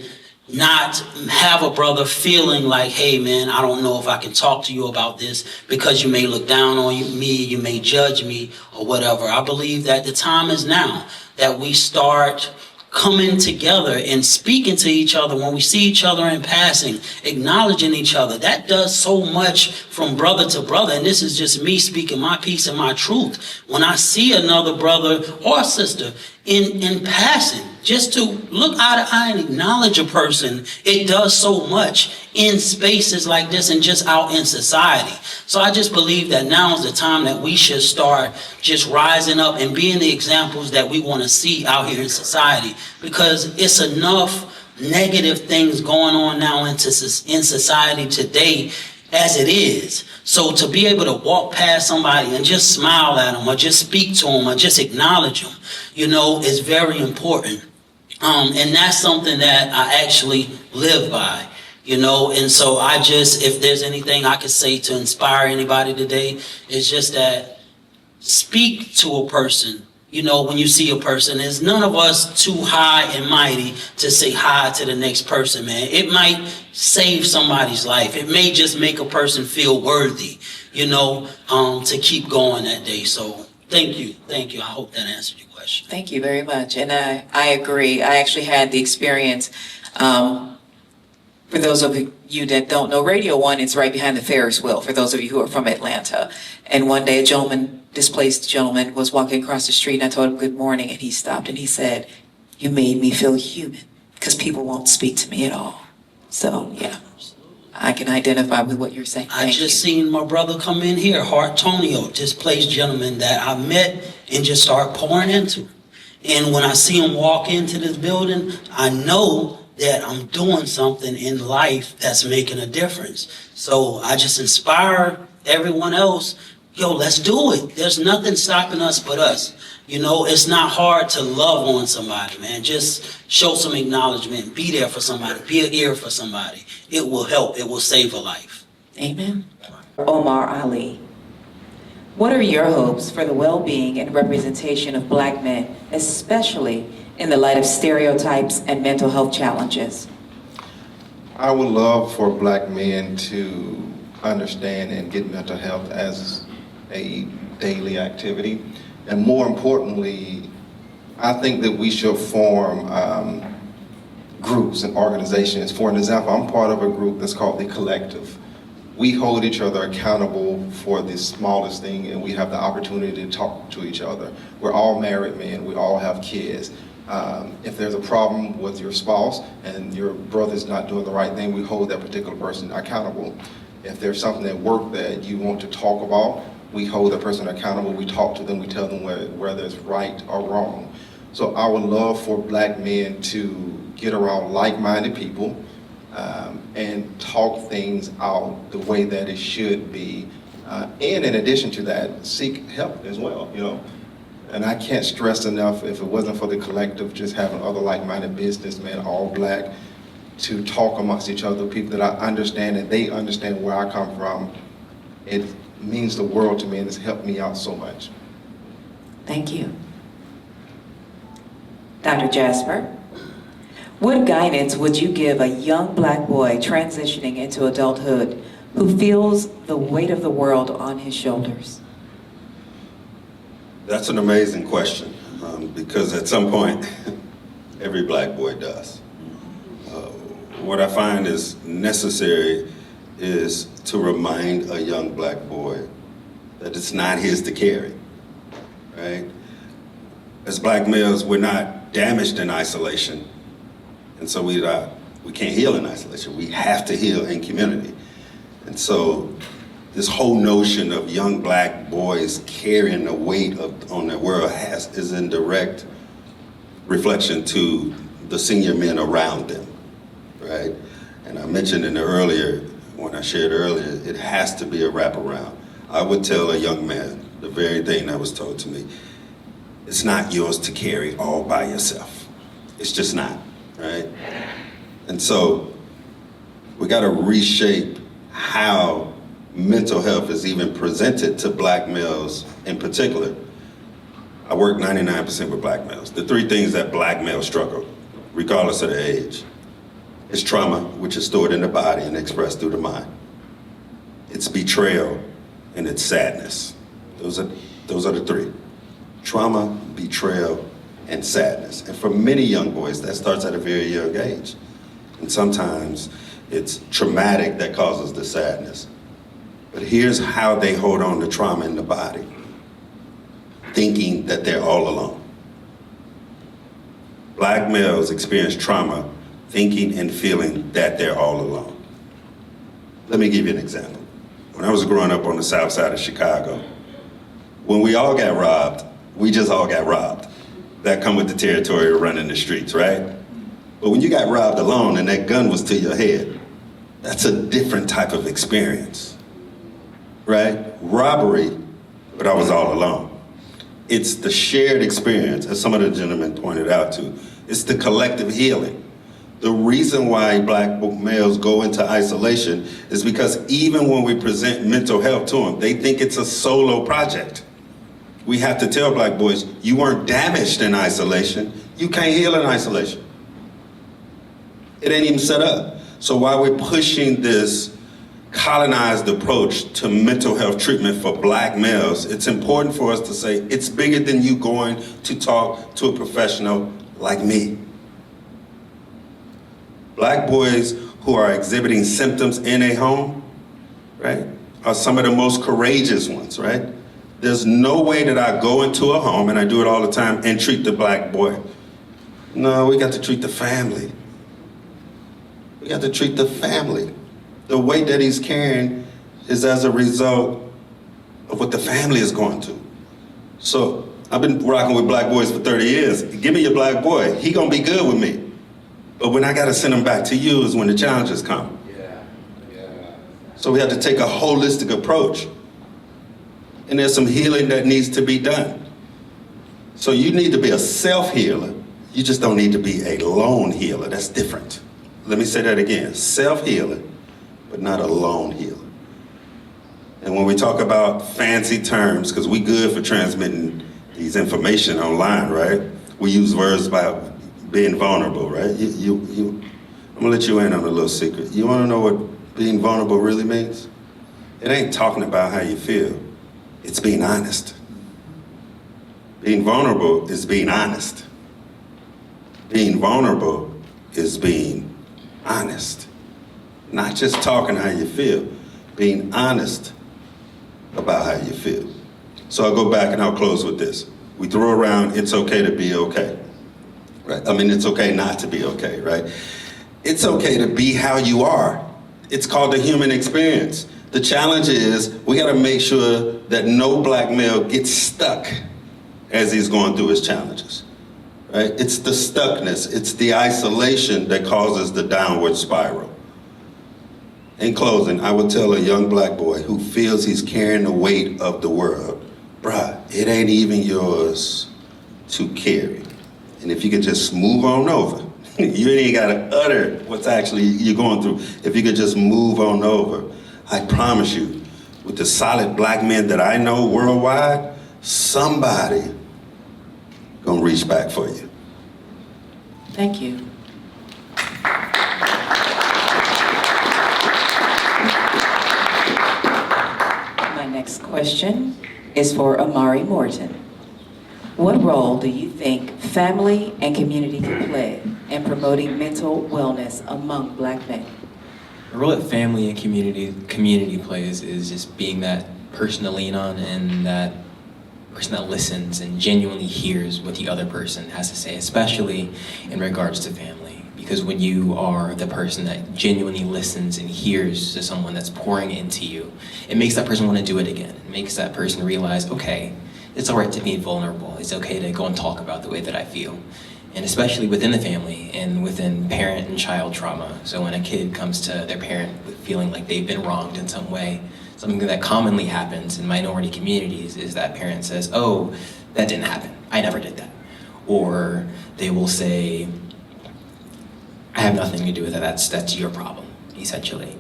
not have a brother feeling like, hey man, I don't know if I can talk to you about this because you may look down on me, you may judge me or whatever. I believe that the time is now that we start coming together and speaking to each other when we see each other in passing, acknowledging each other. That does so much from brother to brother, and this is just me speaking my piece and my truth. When I see another brother or sister in passing, just to look eye to eye and acknowledge a person, it does so much in spaces like this and just out in society. So I just believe that now is the time that we should start just rising up and being the examples that we want to see out here in society, because it's enough negative things going on now in society today as it is. So to be able to walk past somebody and just smile at them or just speak to them or just acknowledge them, you know, is very important. And that's something that I actually live by, you know. And so I just, if there's anything I could say to inspire anybody today, it's just that speak to a person. You know, when you see a person, there's none of us too high and mighty to say hi to the next person, man. It might save somebody's life. It may just make a person feel worthy, you know, to keep going that day. So thank you. Thank you. I hope that answered your question. Thank you very much. And I agree. I actually had the experience, for those of you that don't know, Radio 1 is right behind the Ferris wheel, for those of you who are from Atlanta. And one day a displaced gentleman was walking across the street, and I told him good morning, and he stopped and he said, "You made me feel human, because people won't speak to me at all." So, yeah, I can identify with what you're saying. I just seen my brother come in here, Hartonio, displaced gentleman that I met and just started pouring into. And when I see him walk into this building, I know that I'm doing something in life that's making a difference. So I just inspire everyone else, yo, let's do it. There's nothing stopping us but us. You know, it's not hard to love on somebody, man. Just show some acknowledgement. Be there for somebody. Be an ear for somebody. It will help. It will save a life. Amen. Omar Ali, what are your hopes for the well-being and representation of Black men, especially in the light of stereotypes and mental health challenges? I would love for Black men to understand and get mental health as a daily activity. And more importantly, I think that we should form groups and organizations. For an example, I'm part of a group that's called The Collective. We hold each other accountable for the smallest thing, and we have the opportunity to talk to each other. We're all married men, we all have kids. If there's a problem with your spouse and your brother's not doing the right thing, we hold that particular person accountable. If there's something at work that you want to talk about, we hold that person accountable, we talk to them, we tell them whether it's right or wrong. So I would love for Black men to get around like-minded people and talk things out the way that it should be. And in addition to that, seek help as well, you know. And I can't stress enough, if it wasn't for The Collective, just having other like-minded businessmen, all Black, to talk amongst each other, people that I understand and they understand where I come from, it means the world to me and it's helped me out so much. Thank you. Dr. Jasper, what guidance would you give a young Black boy transitioning into adulthood who feels the weight of the world on his shoulders? That's an amazing question, because at some point, every Black boy does. What I find is necessary is to remind a young Black boy that it's not his to carry, right? As Black males, we're not damaged in isolation, and so we can't heal in isolation. We have to heal in community. And so this whole notion of young Black boys carrying the weight on their world is in direct reflection to the senior men around them, right? And I mentioned when I shared earlier, it has to be a wraparound. I would tell a young man the very thing that was told to me. It's not yours to carry all by yourself. It's just not, right? And so we gotta reshape how mental health is even presented to Black males in particular. I work 99% with Black males. The three things that Black males struggle, regardless of their age, it's trauma, which is stored in the body and expressed through the mind. It's betrayal, and it's sadness. Those are the three. Trauma, betrayal, and sadness. And for many young boys, that starts at a very young age. And sometimes it's traumatic that causes the sadness. But here's how they hold on to trauma in the body, thinking that they're all alone. Black males experience trauma thinking and feeling that they're all alone. Let me give you an example. When I was growing up on the south side of Chicago, when we all got robbed, we just all got robbed. That come with the territory of running the streets, right? But when you got robbed alone and that gun was to your head, that's a different type of experience, right? Robbery, but I was all alone. It's the shared experience, as some of the gentlemen pointed out to. It's the collective healing. The reason why Black males go into isolation is because even when we present mental health to them, they think it's a solo project. We have to tell Black boys, you weren't damaged in isolation. You can't heal in isolation. It ain't even set up. So while we're pushing this colonized approach to mental health treatment for Black males, it's important for us to say it's bigger than you going to talk to a professional like me. Black boys who are exhibiting symptoms in a home, right, are some of the most courageous ones, right? There's no way that I go into a home, and I do it all the time, and treat the Black boy. No, we got to treat the family. We got to treat the family. The weight that he's carrying is as a result of what the family is going through. So I've been rocking with Black boys for 30 years. Give me your Black boy. He gonna be good with me. But when I gotta send him back to you is when the challenges come. So we have to take a holistic approach. And there's some healing that needs to be done. So you need to be a self-healer. You just don't need to be a lone healer. That's different. Let me say that again. Self-healer, but not a lone healer. And when we talk about fancy terms, because we good for transmitting these information online, right? We use words about being vulnerable, right? I'm gonna let you in on a little secret. You wanna know what being vulnerable really means? It ain't talking about how you feel. It's being honest. Being vulnerable is being honest. Being vulnerable is being honest. Not just talking how you feel, being honest about how you feel. So I'll go back and I'll close with this. We throw around, it's okay to be okay, right? I mean, it's okay not to be okay, right? It's okay to be how you are. It's called the human experience. The challenge is we gotta make sure that no black male gets stuck as he's going through his challenges, right? It's the stuckness, it's the isolation that causes the downward spiral. In closing, I would tell a young black boy who feels he's carrying the weight of the world, bruh, it ain't even yours to carry. And if you could just move on over, you ain't gotta utter what's actually you're going through. If you could just move on over, I promise you, with the solid black men that I know worldwide, somebody gonna reach back for you. Thank you. My next question is for Amari Morton. What role do you think family and community can play in promoting mental wellness among black men? The role that family and community plays is just being that person to lean on and that person that listens and genuinely hears what the other person has to say, especially in regards to family. Because when you are the person that genuinely listens and hears to someone that's pouring into you, it makes that person want to do it again. It makes that person realize, okay, it's all right to be vulnerable. It's okay to go and talk about the way that I feel. And especially within the family and within parent and child trauma. So when a kid comes to their parent feeling like they've been wronged in some way, something that commonly happens in minority communities is that parent says, oh, that didn't happen. I never did that. Or they will say, I have nothing to do with it. That's your problem, essentially.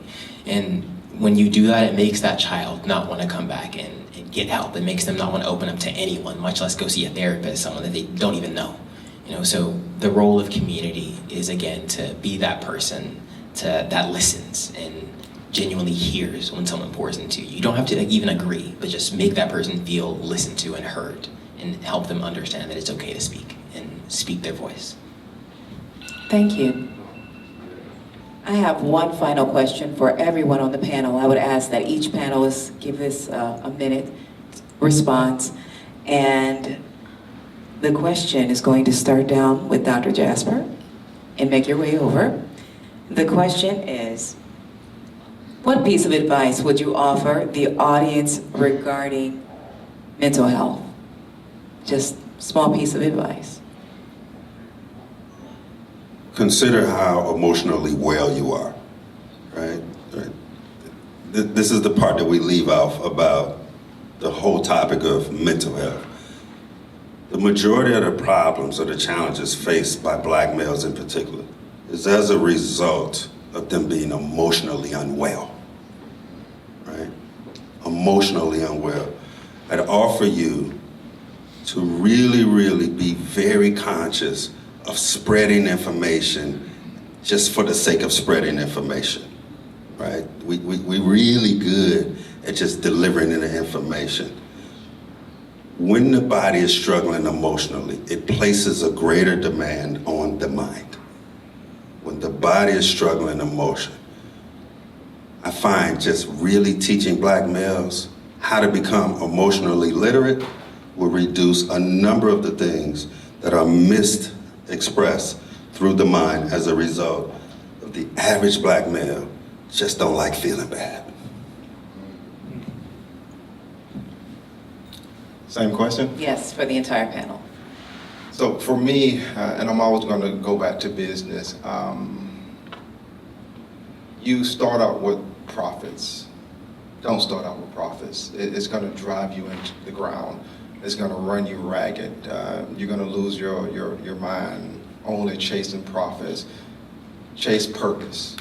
And when you do that, it makes that child not want to come back and get help. It makes them not want to open up to anyone, much less go see a therapist, someone that they don't even know. So the role of community is, again, to be that person that listens and genuinely hears when someone pours into you. You don't have to even agree, but just make that person feel listened to and heard and help them understand that it's okay to speak and speak their voice. Thank you. I have one final question for everyone on the panel. I would ask that each panelist give this a minute response. And the question is going to start down with Dr. Jasper and make your way over. The question is, what piece of advice would you offer the audience regarding mental health? Just small piece of advice. Consider how emotionally well you are, right? This is the part that we leave off about the whole topic of mental health. The majority of the problems or the challenges faced by black males in particular is as a result of them being emotionally unwell, right? Emotionally unwell. I'd offer you to really, really be very conscious of spreading information just for the sake of spreading information, right? We really good at just delivering the information. When the body is struggling emotionally, it places a greater demand on the mind. When the body is struggling emotion, I find just really teaching black males how to become emotionally literate will reduce a number of the things that are expressed through the mind as a result of the average black male just don't like feeling bad. Same question? Yes, for the entire panel. So for me, and I'm always going to go back to business, you start out with profits. Don't start out with profits. It's going to drive you into the ground. is going to run you ragged. You're going to lose your mind only chasing profits. Chase purpose.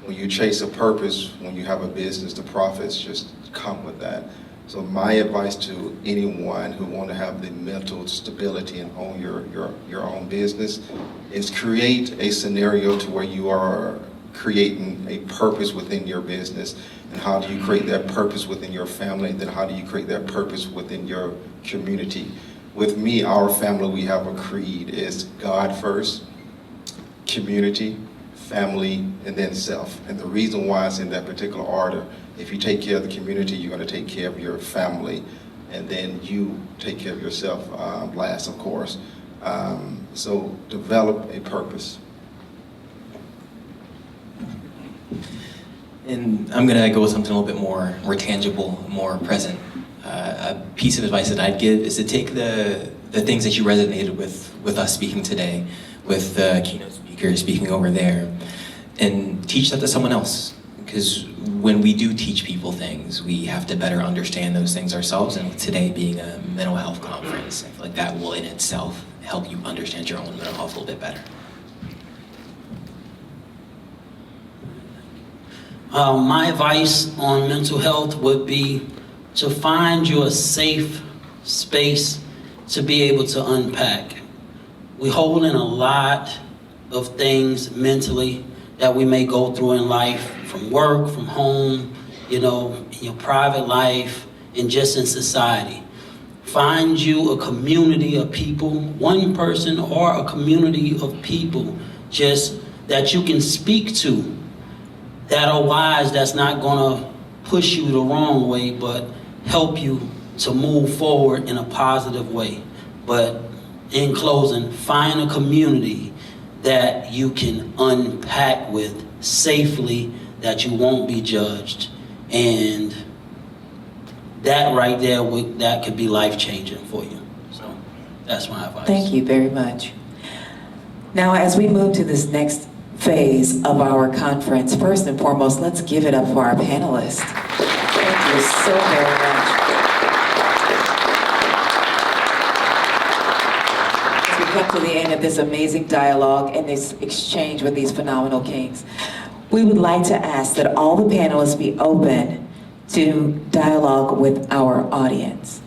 When you chase a purpose, when you have a business, the profits just come with that. So my advice to anyone who want to have the mental stability and own your own business is create a scenario to where you are creating a purpose within your business. And how do you create that purpose within your family? And then how do you create that purpose within your community? With me, our family, we have a creed. It's God first, community, family, and then self. And the reason why it's in that particular order, if you take care of the community, you're going to take care of your family, and then you take care of yourself last, of course. So develop a purpose. And I'm gonna go with something a little bit more tangible, more present. A piece of advice that I'd give is to take the things that you resonated with us speaking today, with the keynote speaker speaking over there, and teach that to someone else. Because when we do teach people things, we have to better understand those things ourselves. And with today being a mental health conference, I feel like that will in itself help you understand your own mental health a little bit better. My advice on mental health would be to find you a safe space to be able to unpack. We hold in a lot of things mentally that we may go through in life, from work, from home, in your private life, and just in society. Find you a community of people, one person or a community of people just that you can speak to, that are wise, that's not gonna push you the wrong way, but help you to move forward in a positive way. But in closing, find a community that you can unpack with safely, that you won't be judged. And that right there, that could be life-changing for you. So that's my advice. Thank you very much. Now, as we move to this next phase of our conference, first and foremost, let's give it up for our panelists. Thank you so very much. As we come to the end of this amazing dialogue and this exchange with these phenomenal kings, we would like to ask that all the panelists be open to dialogue with our audience.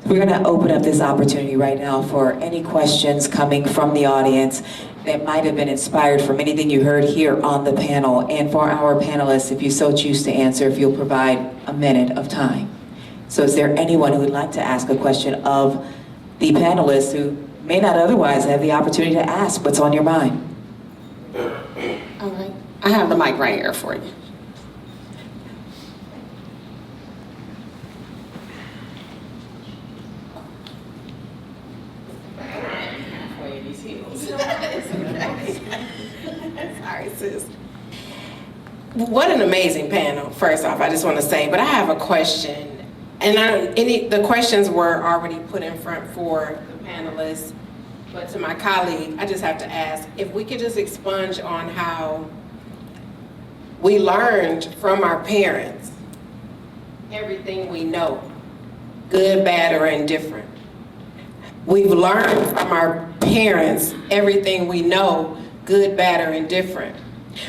We're going to open up this opportunity right now for any questions coming from the audience that might have been inspired from anything you heard here on the panel. And for our panelists, if you so choose to answer, if you'll provide a minute of time. So is there anyone who would like to ask a question of the panelists who may not otherwise have the opportunity to ask what's on your mind? All right. I have the mic right here for you. Sorry, sis. What an amazing panel, first off, I just want to say, but I have a question. And the questions were already put in front for the panelists, but to my colleague, I just have to ask, if we could just expunge on how we learned from our parents everything we know, good, bad, or indifferent. We've learned from our parents everything we know, good, bad, or indifferent.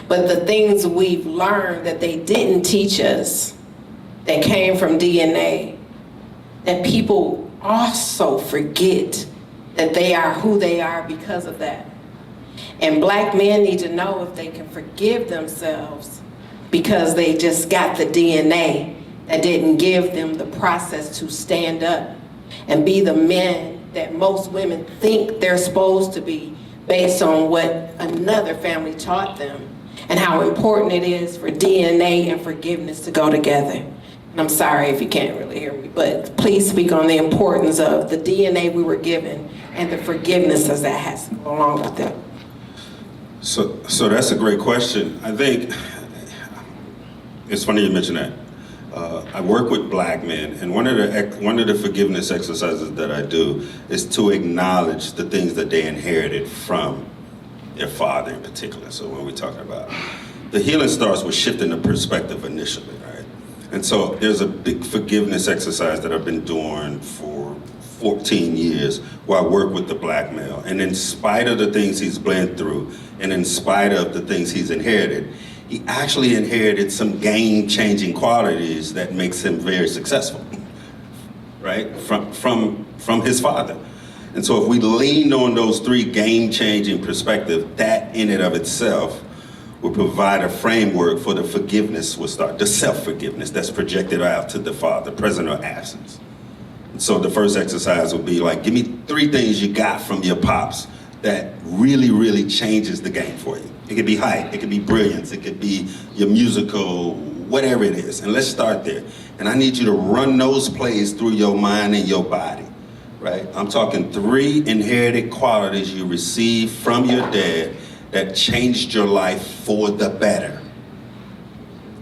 But the things we've learned that they didn't teach us, that came from DNA, that people also forget that they are who they are because of that. And Black men need to know if they can forgive themselves because they just got the DNA that didn't give them the process to stand up and be the men that most women think they're supposed to be based on what another family taught them, and how important it is for DNA and forgiveness to go together. And I'm sorry if you can't really hear me, but please speak on the importance of the DNA we were given and the forgiveness as that has to go along with it. So that's a great question. I think it's funny you mention that. I work with Black men, and one of the forgiveness exercises that I do is to acknowledge the things that they inherited from their father in particular. So when we're talking about the healing starts with shifting the perspective initially, right? And so there's a big forgiveness exercise that I've been doing for 14 years where I work with the black male. And in spite of the things he's been through, and in spite of the things he's inherited, he actually inherited some game-changing qualities that makes him very successful, right? From his father. And so if we lean on those three game-changing perspectives, that in and of itself will provide a framework for the forgiveness will start, the self-forgiveness that's projected out to the father, present or absence. And so the first exercise will be like, give me three things you got from your pops that really, really changes the game for you. It could be height, it could be brilliance, it could be your musical, whatever it is. And let's start there. And I need you to run those plays through your mind and your body, right? I'm talking three inherited qualities you received from your dad that changed your life for the better.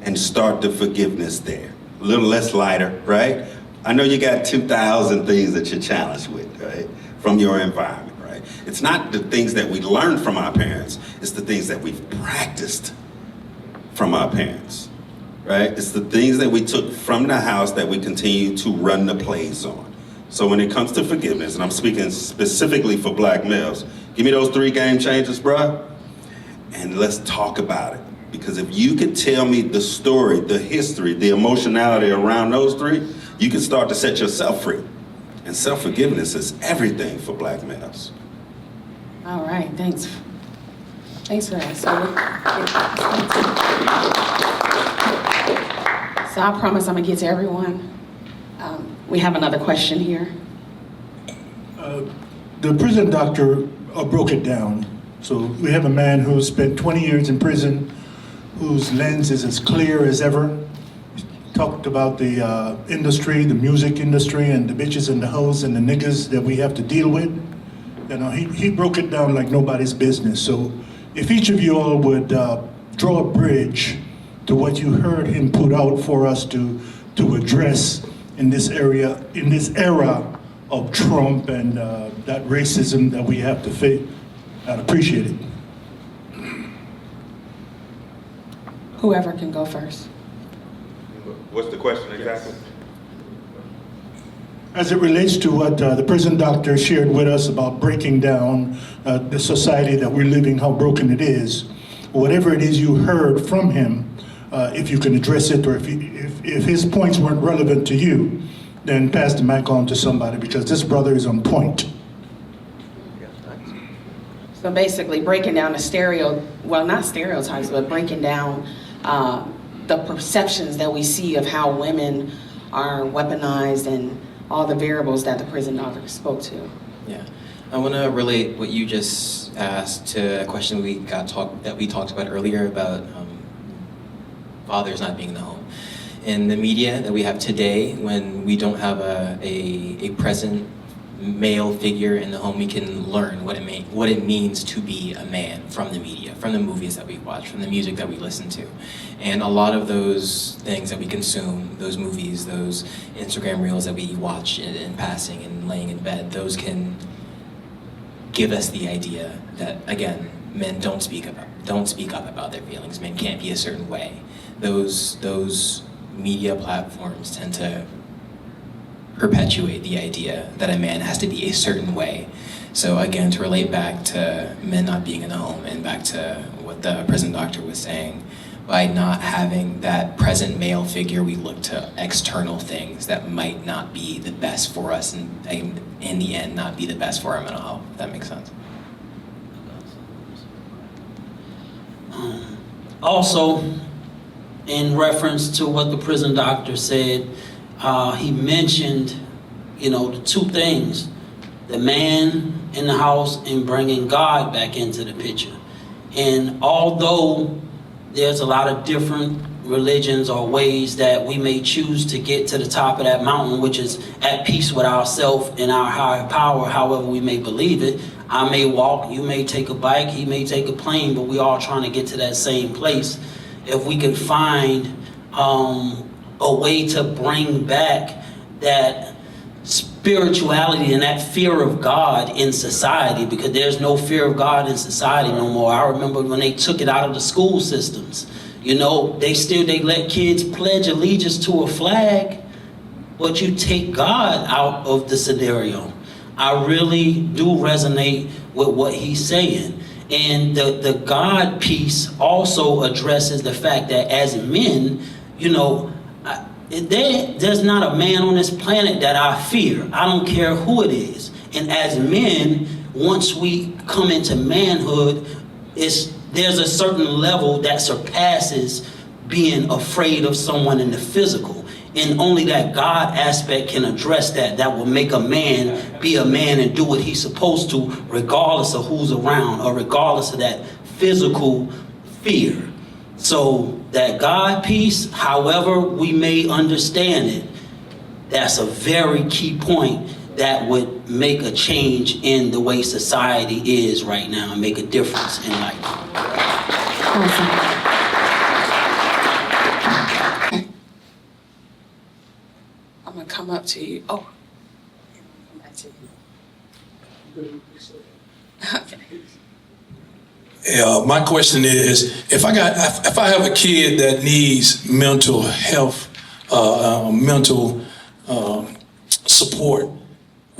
And start the forgiveness there. A little less lighter, right? I know you got 2,000 things that you're challenged with, right? From your environment, right? It's not the things that we learned from our parents, it's the things that we've practiced from our parents, right? It's the things that we took from the house that we continue to run the plays on. So when it comes to forgiveness, and I'm speaking specifically for black males, give me those three game changers, bruh, and let's talk about it. Because if you could tell me the story, the history, the emotionality around those three, you can start to set yourself free. And self-forgiveness is everything for black males. All right, thanks. Thanks for that. So I promise I'm gonna get to everyone. We have another question here. The prison doctor broke it down. So we have a man who spent 20 years in prison, whose lens is as clear as ever. He talked about the industry, the music industry, and the bitches and the hoes and the niggas that we have to deal with. You know, he broke it down like nobody's business. So if each of you all would draw a bridge to what you heard him put out for us to address in this area, in this era of Trump and that racism that we have to face, I'd appreciate it. Whoever can go first. What's the question exactly? As it relates to what the prison doctor shared with us about breaking down the society that we're living, how broken it is, whatever it is you heard from him, if you can address it, or if his points weren't relevant to you, then pass the mic on to somebody, because this brother is on point. So basically breaking down not stereotypes, but breaking down the perceptions that we see of how women are weaponized and all the variables that the prison doctor spoke to. Yeah, I want to relate what you just asked to a question we talked about earlier about fathers not being in the home. In the media that we have today, when we don't have a present male figure in the home, we can learn what it means to be a man from the media, from the movies that we watch, from the music that we listen to. And a lot of those things that we consume, those movies, those Instagram reels that we watch in passing and laying in bed, those can give us the idea that, again, men don't speak up about their feelings. Men can't be a certain way. Those media platforms tend to perpetuate the idea that a man has to be a certain way. So again, to relate back to men not being in the home and back to what the prison doctor was saying, by not having that present male figure, we look to external things that might not be the best for us, and in the end, not be the best for our mental health. If that makes sense. Also, in reference to what the prison doctor said, he mentioned, the two things, the man in the house and bringing God back into the picture. And although there's a lot of different religions or ways that we may choose to get to the top of that mountain, which is at peace with ourselves and our higher power, however we may believe it. I may walk, you may take a bike, he may take a plane, but we all trying to get to that same place. If we can find a way to bring back that spirituality and that fear of God in society, because there's no fear of God in society no more. I remember when they took it out of the school systems, they let kids pledge allegiance to a flag, but you take God out of the scenario. I really do resonate with what he's saying. And the God piece also addresses the fact that as men, you know, there's not a man on this planet that I fear. I don't care who it is. And as men, once we come into manhood, there's a certain level that surpasses being afraid of someone in the physical. And only that God aspect can address that will make a man be a man and do what he's supposed to, regardless of who's around or regardless of that physical fear. So that God piece, however we may understand it, that's a very key point that would make a change in the way society is right now and make a difference in life. I'm gonna come up to you. Oh. Come back to you. Okay. Yeah, my question is, if I have a kid that needs mental health, mental support,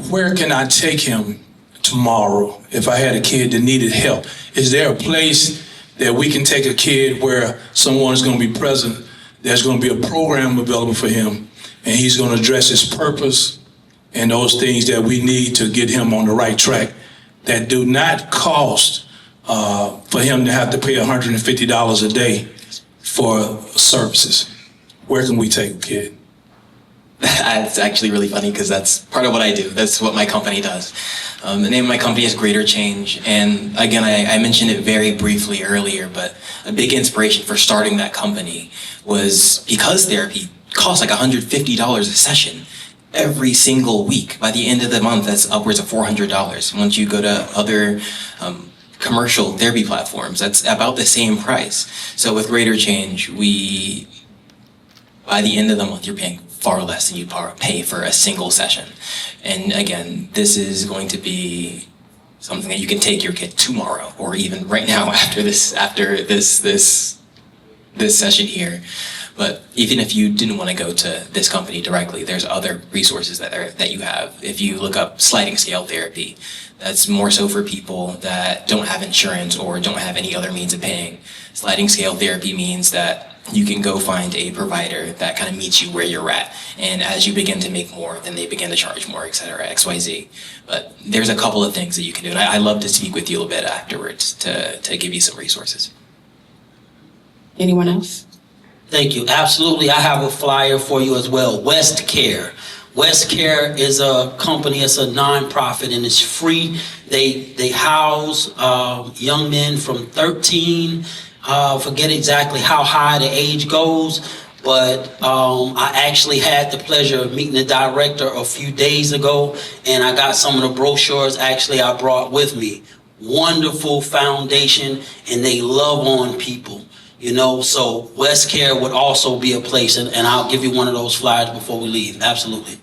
where can I take him tomorrow? If I had a kid that needed help, is there a place that we can take a kid where someone is going to be present? There's going to be a program available for him, and he's going to address his purpose and those things that we need to get him on the right track that do not cost for him to have to pay $150 a day for services. Where can we take a kid? It's actually really funny because that's part of what I do. That's what my company does. The name of my company is Greater Change. And again, I mentioned it very briefly earlier, but a big inspiration for starting that company was because therapy costs like $150 a session every single week. By the end of the month, that's upwards of $400. Once you go to other commercial therapy platforms, that's about the same price. So with Greater Change, by the end of the month, you're paying far less than you pay for a single session. And again, this is going to be something that you can take your kid tomorrow, or even right now after this session here. But even if you didn't want to go to this company directly, there's other resources that you have. If you look up sliding scale therapy, that's more so for people that don't have insurance or don't have any other means of paying. Sliding scale therapy means that you can go find a provider that kind of meets you where you're at. And as you begin to make more, then they begin to charge more, et cetera, XYZ. But there's a couple of things that you can do. And I'd love to speak with you a little bit afterwards to give you some resources. Anyone else? Thank you. Absolutely. I have a flyer for you as well. West Care. West Care is a company, it's a nonprofit, and it's free. They house young men from 13, forget exactly how high the age goes, but I actually had the pleasure of meeting the director a few days ago, and I got some of the brochures actually I brought with me. Wonderful foundation, and they love on people. You know, so West Care would also be a place, and I'll give you one of those flyers before we leave. Absolutely.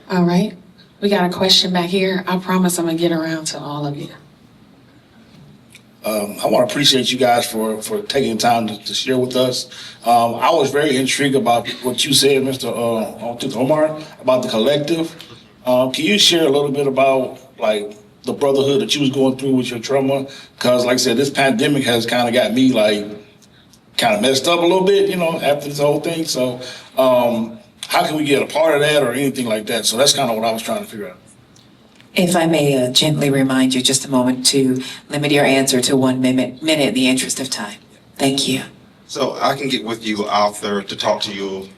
All right. We got a question back here. I promise I'm going to get around to all of you. I want to appreciate you guys for taking time to share with us. I was very intrigued about what you said, Mr. Omar, about the collective. Can you share a little bit about, like, the brotherhood that you was going through with your trauma? Because, like I said, this pandemic has kind of got me, like, kind of messed up a little bit, you know, after this whole thing. So how can we get a part of that or anything like that? So that's kind of what I was trying to figure out. If I may gently remind you just a moment to limit your answer to 1 minute in the interest of time. Thank you. So I can get with you after to talk to you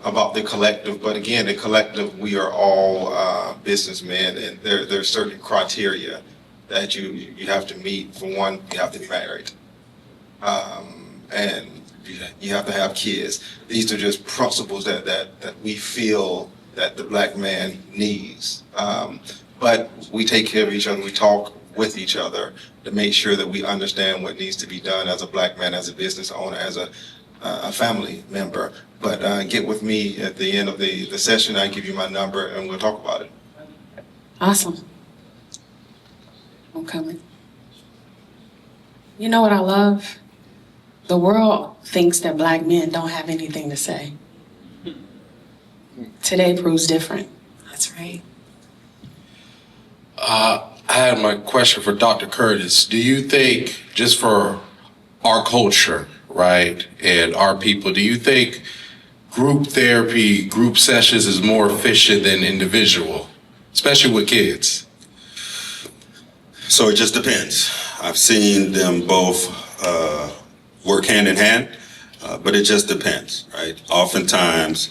about the collective, but again, the collective, we are all businessmen, and there's certain criteria that you have to meet. For one, you have to be married, and you have to have kids. These are just principles that we feel that the black man needs. But we take care of each other. We talk with each other to make sure that we understand what needs to be done as a black man, as a business owner, as a family member. But get with me at the end of the session. I give you my number and we'll talk about it. Awesome. I'm coming. You know what I love? The world thinks that black men don't have anything to say. today proves different. That's right. I had my question for Dr. Curtis. Do you think, just for our culture, right, and our people, do you think group therapy, group sessions is more efficient than individual, especially with kids? So it just depends. I've seen them both work hand in hand, but it just depends, right? Oftentimes,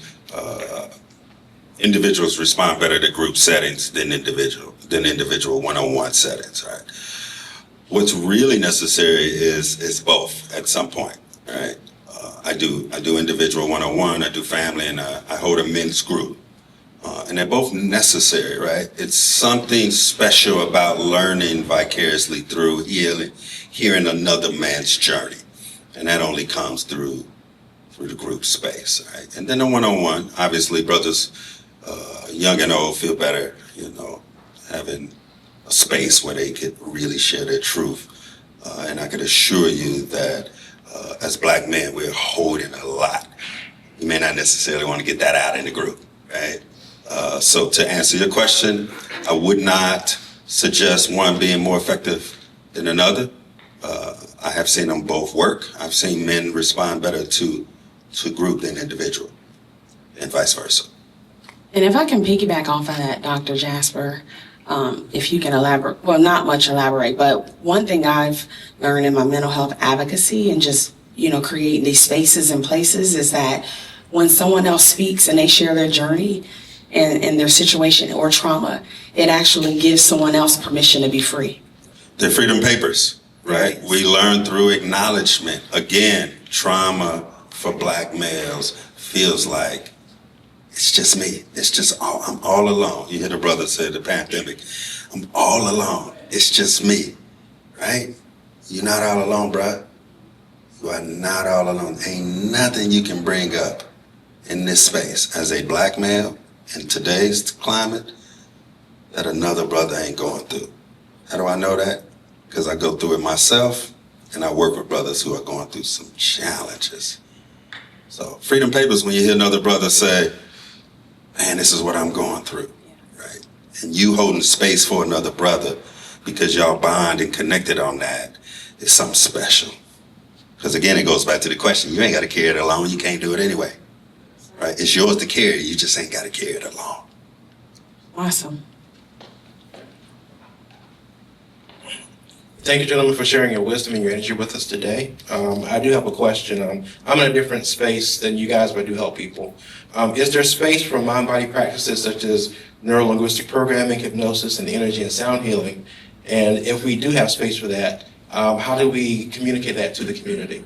individuals respond better to group settings than individual one-on-one settings, right? What's really necessary is both at some point, right? I do individual one-on-one, I do family, and I hold a men's group. And they're both necessary, right? It's something special about learning vicariously through hearing another man's journey. And that only comes through the group space, right? And then the one-on-one, obviously brothers, young and old, feel better, having a space where they could really share their truth. And I can assure you that as black men, we're holding a lot. You may not necessarily want to get that out in the group, right? So to answer your question, I would not suggest one being more effective than another. I have seen them both work. I've seen men respond better to group than individual, and vice versa. And if I can piggyback off of that, Dr. Jasper, if you can elaborate, well, not much elaborate, but one thing I've learned in my mental health advocacy and just, creating these spaces and places is that when someone else speaks and they share their journey and their situation or trauma, it actually gives someone else permission to be free. The Freedom Papers, right? Yes. We learn through acknowledgement. Again, trauma for black males feels like it's just me. It's just I'm all alone. You hear the brother say the pandemic. I'm all alone. It's just me, right? You're not all alone, bruh. You are not all alone. Ain't nothing you can bring up in this space as a black male in today's climate that another brother ain't going through. How do I know that? Because I go through it myself and I work with brothers who are going through some challenges. So Freedom Papers, when you hear another brother say, man, this is what I'm going through, right? And you holding space for another brother because y'all bond and connected on that is something special. Because again, it goes back to the question, you ain't got to carry it alone, you can't do it anyway, right? It's yours to carry, you just ain't got to carry it alone. Awesome. Thank you, gentlemen, for sharing your wisdom and your energy with us today. I do have a question. I'm in a different space than you guys, but I do help people. Is there space for mind-body practices such as neuro-linguistic programming, hypnosis, and energy and sound healing? And if we do have space for that, how do we communicate that to the community?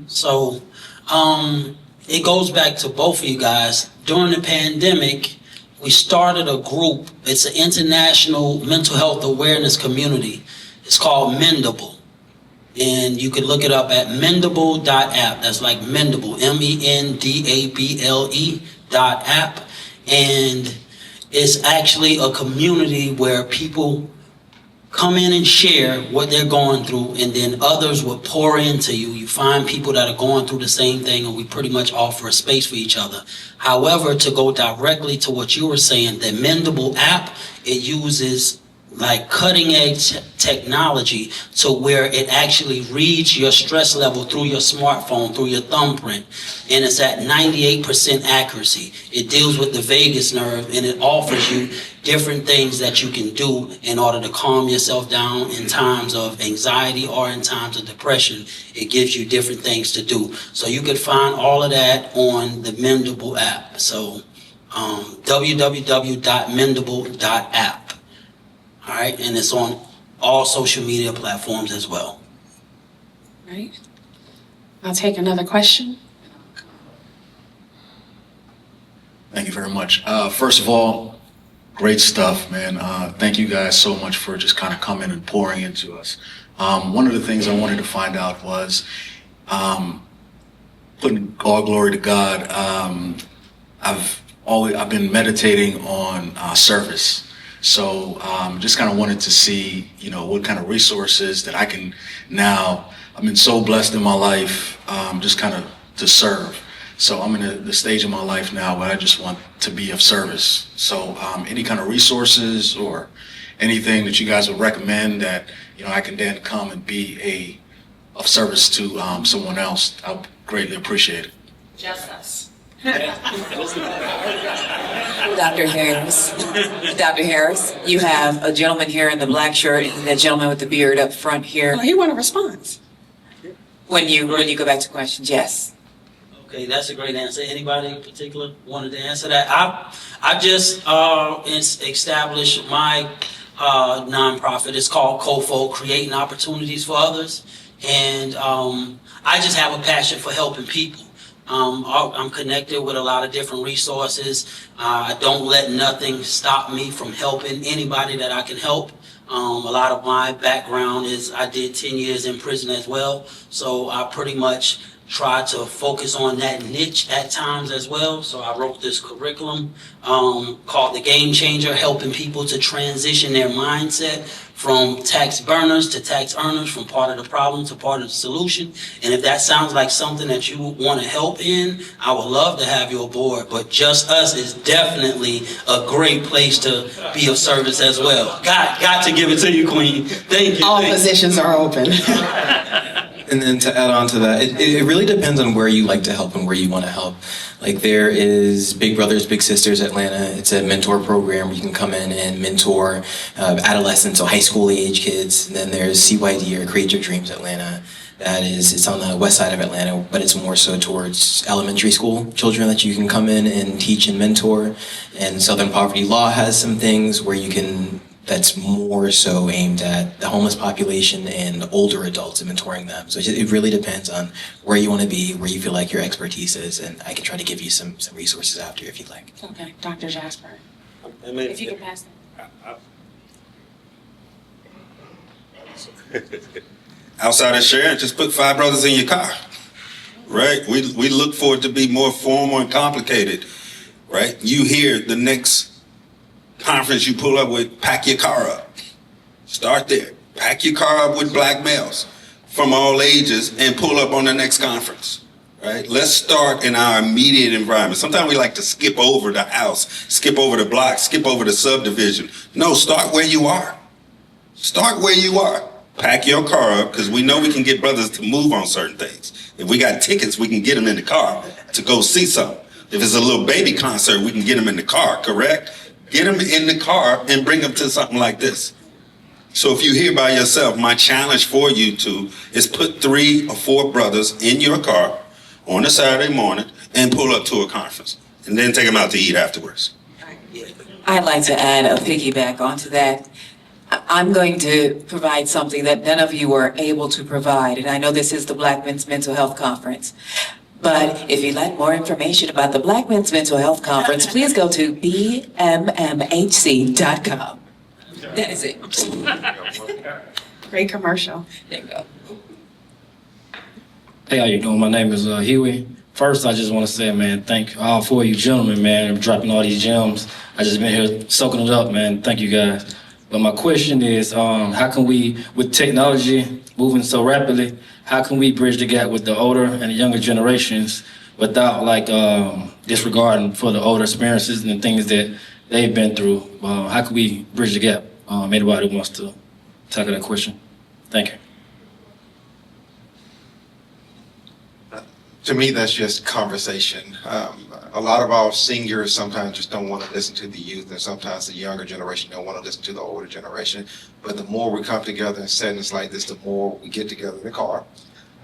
So, it goes back to both of you guys. During the pandemic, we started a group. It's an international mental health awareness community. It's called Mendable. And you can look it up at mendable.app. That's like Mendable, MENDABLE.app. And it's actually a community where people come in and share what they're going through, and then others will pour into you. You find people that are going through the same thing, and we pretty much offer a space for each other. However, to go directly to what you were saying, the Mendable app, it uses like cutting edge technology to where it actually reads your stress level through your smartphone, through your thumbprint, and it's at 98% accuracy. It deals with the vagus nerve, and it offers you different things that you can do in order to calm yourself down in times of anxiety or in times of depression. It gives you different things to do. So you can find all of that on the Mendable app. So www.mendable.app. All right, and it's on all social media platforms as well. Right. I'll take another question. Thank you very much. First of all, great stuff, man. Thank you guys so much for just kind of coming and pouring into us. One of the things I wanted to find out was, putting all glory to God, I've been meditating on service. So just kind of wanted to see, what kind of resources that I can now, I've been so blessed in my life, just kind of to serve. So I'm in the stage of my life now where I just want to be of service. So any kind of resources or anything that you guys would recommend that, I can then come and be of service to someone else, I would greatly appreciate it. Just us. Dr. Harris. Dr. Harris, you have a gentleman here in the black shirt and that gentleman with the beard up front here. He want a response. When you go back to questions, yes. Okay, that's a great answer. Anybody in particular wanted to answer that? I just established my nonprofit. It's called COFO, Creating Opportunities for Others. And I just have a passion for helping people. I'm connected with a lot of different resources. I don't let nothing stop me from helping anybody that I can help. A lot of my background is I did 10 years in prison as well. So I pretty much try to focus on that niche at times as well. So I wrote this curriculum called The Game Changer, helping people to transition their mindset from tax burners to tax earners, from part of the problem to part of the solution. And if that sounds like something that you want to help in, I would love to have you aboard. But Just Us is definitely a great place to be of service as well. Got to give it to you, Queen. Thank you. All positions are open. And then to add on to that, it really depends on where you like to help and where you want to help. Like there is Big Brothers Big Sisters Atlanta. It's a mentor program where you can come in and mentor adolescents or high school age kids. And then there's CYD or Create Your Dreams Atlanta. It's on the west side of Atlanta, but it's more so towards elementary school children that you can come in and teach and mentor. And Southern Poverty Law has some things where you can, that's more so aimed at the homeless population and older adults and mentoring them. So it really depends on where you want to be, where you feel like your expertise is, and I can try to give you some resources after if you'd like. Okay, Dr. Jasper. If you can pass that. Outside of sharing, just put 5 brothers in your car, right? We look for it to be more formal and complicated, right? You hear the next conference you pull up with, pack your car up. Start there. Pack your car up with black males from all ages and pull up on the next conference, right? Let's start in our immediate environment. Sometimes we like to skip over the house, skip over the block, skip over the subdivision. No, start where you are. Start where you are. Pack your car up, because we know we can get brothers to move on certain things. If we got tickets, we can get them in the car to go see something. If it's a little baby concert, we can get them in the car, correct? Get them in the car and bring them to something like this. So if you're here by yourself, my challenge for you is put 3 or 4 brothers in your car on a Saturday morning and pull up to a conference, and then take them out to eat afterwards. I'd like to add a piggyback onto that. I'm going to provide something that none of you were able to provide, and I know this is the Black Men's Mental Health Conference. But if you'd like more information about the Black Men's Mental Health Conference, please go to bmmhc.com. That is it. Great commercial. There you go. Hey, how you doing? My name is Huey. First, I just want to say, man, thank all 4 of you gentlemen, man, for dropping all these gems. I just been here soaking it up, man. Thank you, guys. But my question is, how can we, with technology moving so rapidly, how can we bridge the gap with the older and the younger generations without disregarding for the older experiences and the things that they've been through? How can we bridge the gap? Anybody who wants to tackle that question? Thank you. To me, that's just conversation. A lot of our seniors sometimes just don't want to listen to the youth, and sometimes the younger generation don't want to listen to the older generation. But the more we come together in settings like this, the more we get together in the car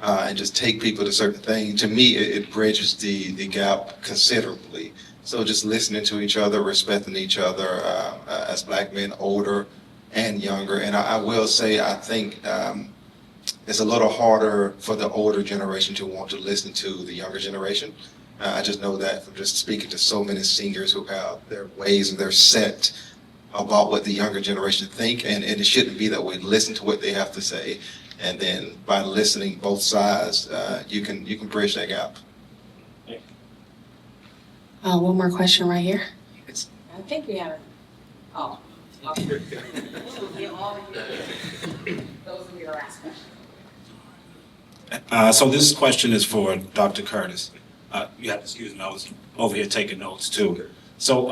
and just take people to certain things. To me, it bridges the gap considerably. So just listening to each other, respecting each other as Black men, older and younger. And I will say, I think it's a little harder for the older generation to want to listen to the younger generation. I just know that from just speaking to so many seniors who have their ways and they're set about what the younger generation think, and it shouldn't be that way. Listen to what they have to say, and then by listening both sides, you can bridge that gap. One more question right here. I think we have Those are your last questions. So this question is for Dr. Curtis. You have to excuse me, I was over here taking notes too. So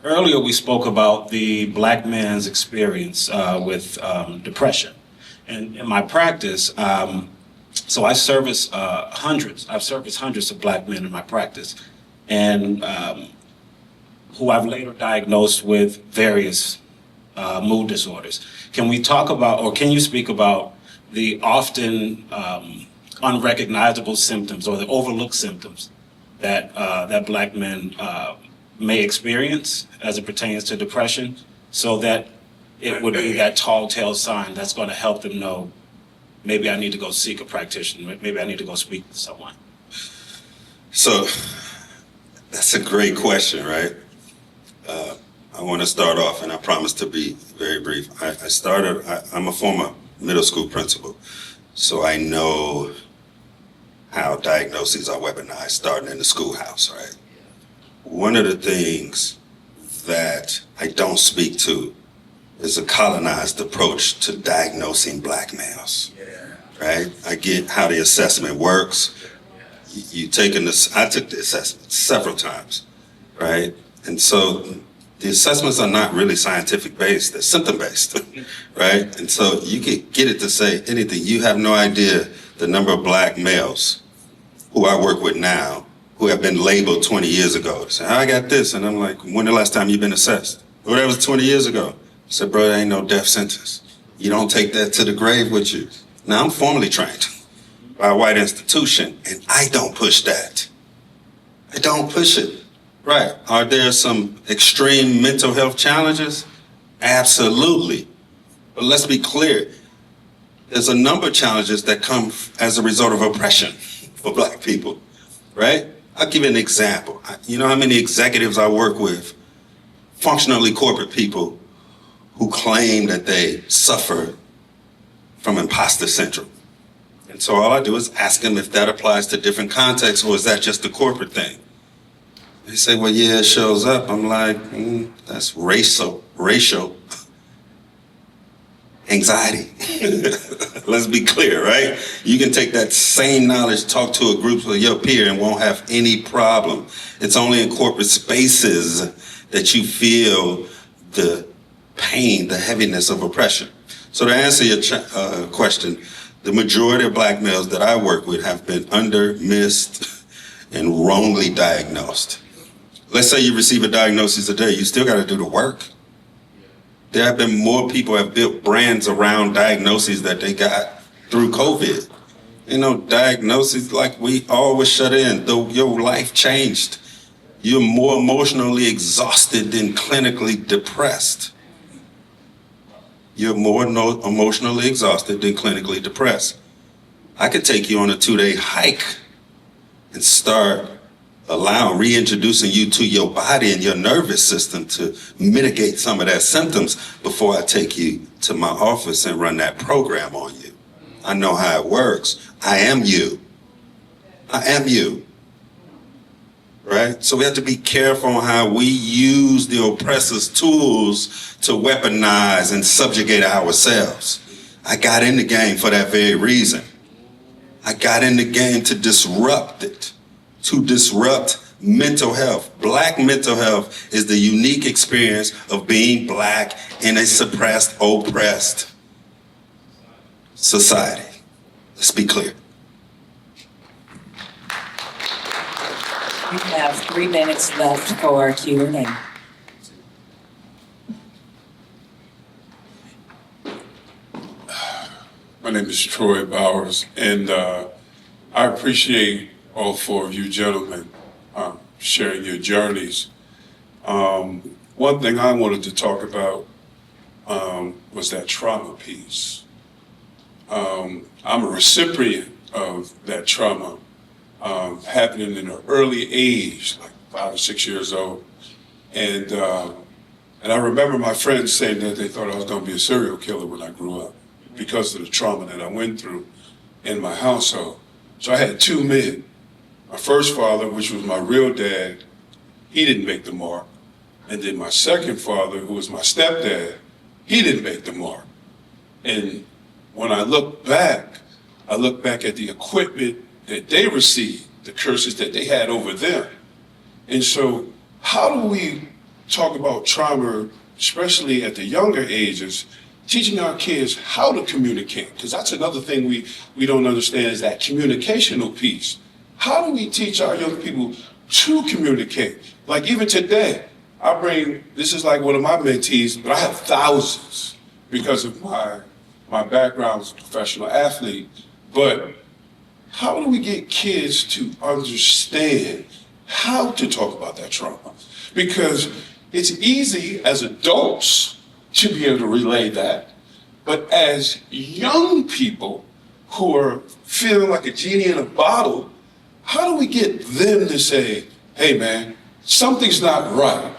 earlier we spoke about the black man's experience with depression. And in my practice, so I service I've serviced hundreds of black men in my practice, and who I've later diagnosed with various mood disorders. Can we talk about, or can you speak about the often unrecognizable symptoms or the overlooked symptoms that that black men may experience as it pertains to depression, so that it would be that tall tale sign that's going to help them know, maybe I need to go seek a practitioner, maybe I need to go speak to someone? So that's a great question, right? I want to start off, and I promise to be very brief. I'm a former middle school principal, so I know how diagnoses are weaponized starting in the schoolhouse, right? One of the things that I don't speak to is a colonized approach to diagnosing black males, right? I get how the assessment works. I took the assessment several times, right? And so the assessments are not really scientific based, they're symptom based, right? And so you can get it to say anything. You have no idea the number of black males who I work with now who have been labeled 20 years ago. They say, I got this. And I'm like, when the last time you've been assessed? Well, that was 20 years ago. I said, bro, there ain't no death sentence. You don't take that to the grave with you. Now, I'm formally trained by a white institution, and I don't push that. I don't push it. Right. Are there some extreme mental health challenges? Absolutely. But let's be clear. There's a number of challenges that come as a result of oppression for black people, right? I'll give you an example. You know how many executives I work with, functionally corporate people, who claim that they suffer from imposter syndrome. And so all I do is ask them if that applies to different contexts, or is that just a corporate thing? They say, well, yeah, it shows up. I'm like, that's racial anxiety. Let's be clear, right? You can take that same knowledge, talk to a group of your peer, and won't have any problem. It's only in corporate spaces that you feel the pain, the heaviness of oppression. So to answer your question, the majority of black males that I work with have been under, missed, and wrongly diagnosed. Let's say you receive a diagnosis today, you still got to do the work. There have been more people have built brands around diagnoses that they got through COVID. You know, diagnoses, like we always shut in, though your life changed. You're more emotionally exhausted than clinically depressed. You're more emotionally exhausted than clinically depressed. I could take you on a 2-day hike and start reintroducing you to your body and your nervous system to mitigate some of that symptoms before I take you to my office and run that program on you. I know how it works. I am you. I am you. Right? So we have to be careful on how we use the oppressor's tools to weaponize and subjugate ourselves. I got in the game for that very reason. I got in the game to disrupt it, to disrupt mental health. Black mental health is the unique experience of being black in a suppressed, oppressed society. Let's be clear. We have 3 minutes left for Q&A. My name is Troy Bowers, and I appreciate all 4 of you gentlemen sharing your journeys. One thing I wanted to talk about was that trauma piece. I'm a recipient of that trauma happening in an early age, like 5 or 6 years old. And I remember my friends saying that they thought I was going to be a serial killer when I grew up because of the trauma that I went through in my household. So I had 2 men. My first father, which was my real dad, he didn't make the mark. And then my second father, who was my stepdad, he didn't make the mark. And when I look back at the equipment that they received, the curses that they had over them. And so how do we talk about trauma, especially at the younger ages, teaching our kids how to communicate? Because that's another thing we don't understand is that communicational piece. How do we teach our young people to communicate? Like even today, this is like one of my mentees, but I have thousands because of my background as a professional athlete. But how do we get kids to understand how to talk about that trauma? Because it's easy as adults to be able to relay that, but as young people who are feeling like a genie in a bottle, how do we get them to say, hey man, something's not right.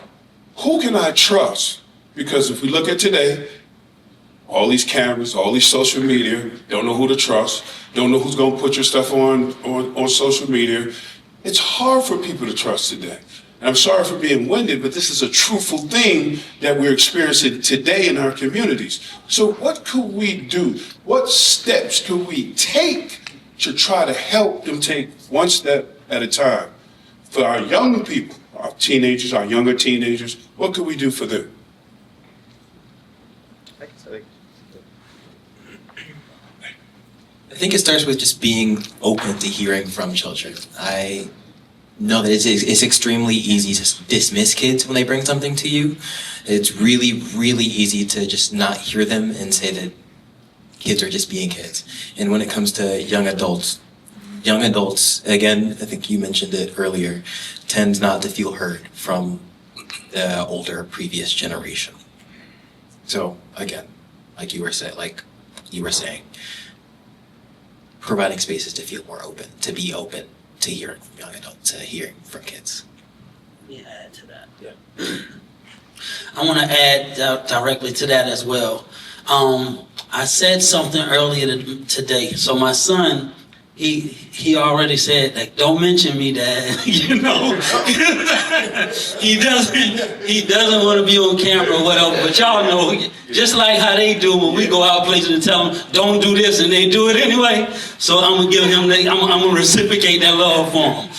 Who can I trust? Because if we look at today, all these cameras, all these social media, don't know who to trust, don't know who's gonna put your stuff on social media. It's hard for people to trust today. And I'm sorry for being winded, but this is a truthful thing that we're experiencing today in our communities. So what could we do? What steps could we take to try to help them take one step at a time? For our young people, our teenagers, our younger teenagers, what could we do for them? I think it starts with just being open to hearing from children. I know that it's extremely easy to dismiss kids when they bring something to you. It's really, really easy to just not hear them and say that kids are just being kids. And when it comes to young adults, again, I think you mentioned it earlier, tend not to feel heard from the older previous generation. So again, like you were saying, providing spaces to feel more open, to be open to hearing from young adults, to hearing from kids. Let me add to that. Yeah. I want to add directly to that as well. I said something earlier today. So my son, he already said, like, don't mention me, Dad. You know, he doesn't want to be on camera or whatever. But y'all know, just like how they do when we go out places and tell them, don't do this, and they do it anyway. So I'm gonna give him, I'm gonna reciprocate that love for him.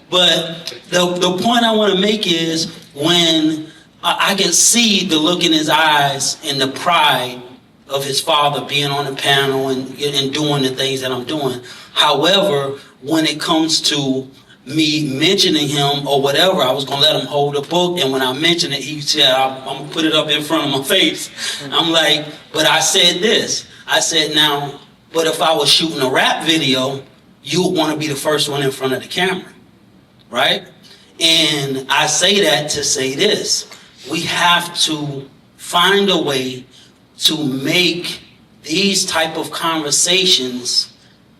But the point I want to make is when I can see the look in his eyes and the pride of his father being on the panel and doing the things that I'm doing. However, when it comes to me mentioning him or whatever, I was going to let him hold the book. And when I mentioned it, he said, I'm going to put it up in front of my face. I'm like, but I said this. I said, now, but if I was shooting a rap video, you would want to be the first one in front of the camera, right? And I say that to say this. We have to find a way to make these type of conversations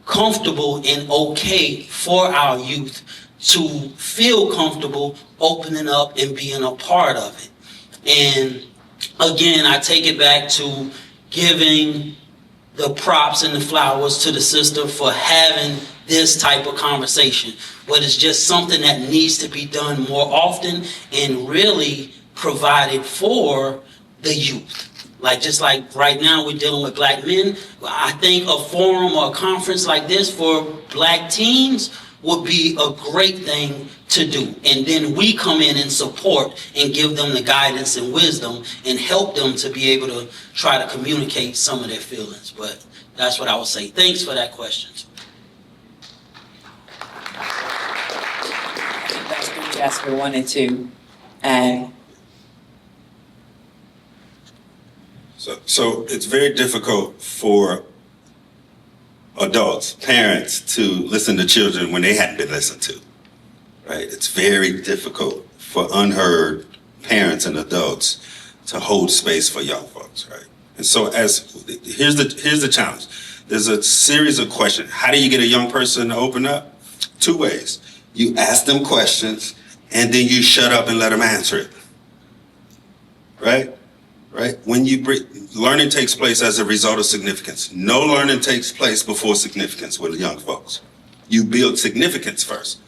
comfortable and okay for our youth to feel comfortable opening up and being a part of it. And again, I take it back to giving the props and the flowers to the sister for having this type of conversation. But it's just something that needs to be done more often and really provided for the youth. Like, just like right now we're dealing with black men, I think a forum or a conference like this for black teens would be a great thing to do. And then we come in and support and give them the guidance and wisdom and help them to be able to try to communicate some of their feelings. But that's what I would say. Thanks for that question. That's what Jasper wanted to add. So it's very difficult for adults, parents, to listen to children when they hadn't been listened to, right? It's very difficult for unheard parents and adults to hold space for young folks, right? And so here's the challenge. There's a series of questions. How do you get a young person to open up? Two ways. You ask them questions, and then you shut up and let them answer it, right? Right? When learning takes place as a result of significance. No learning takes place before significance with young folks. You build significance first.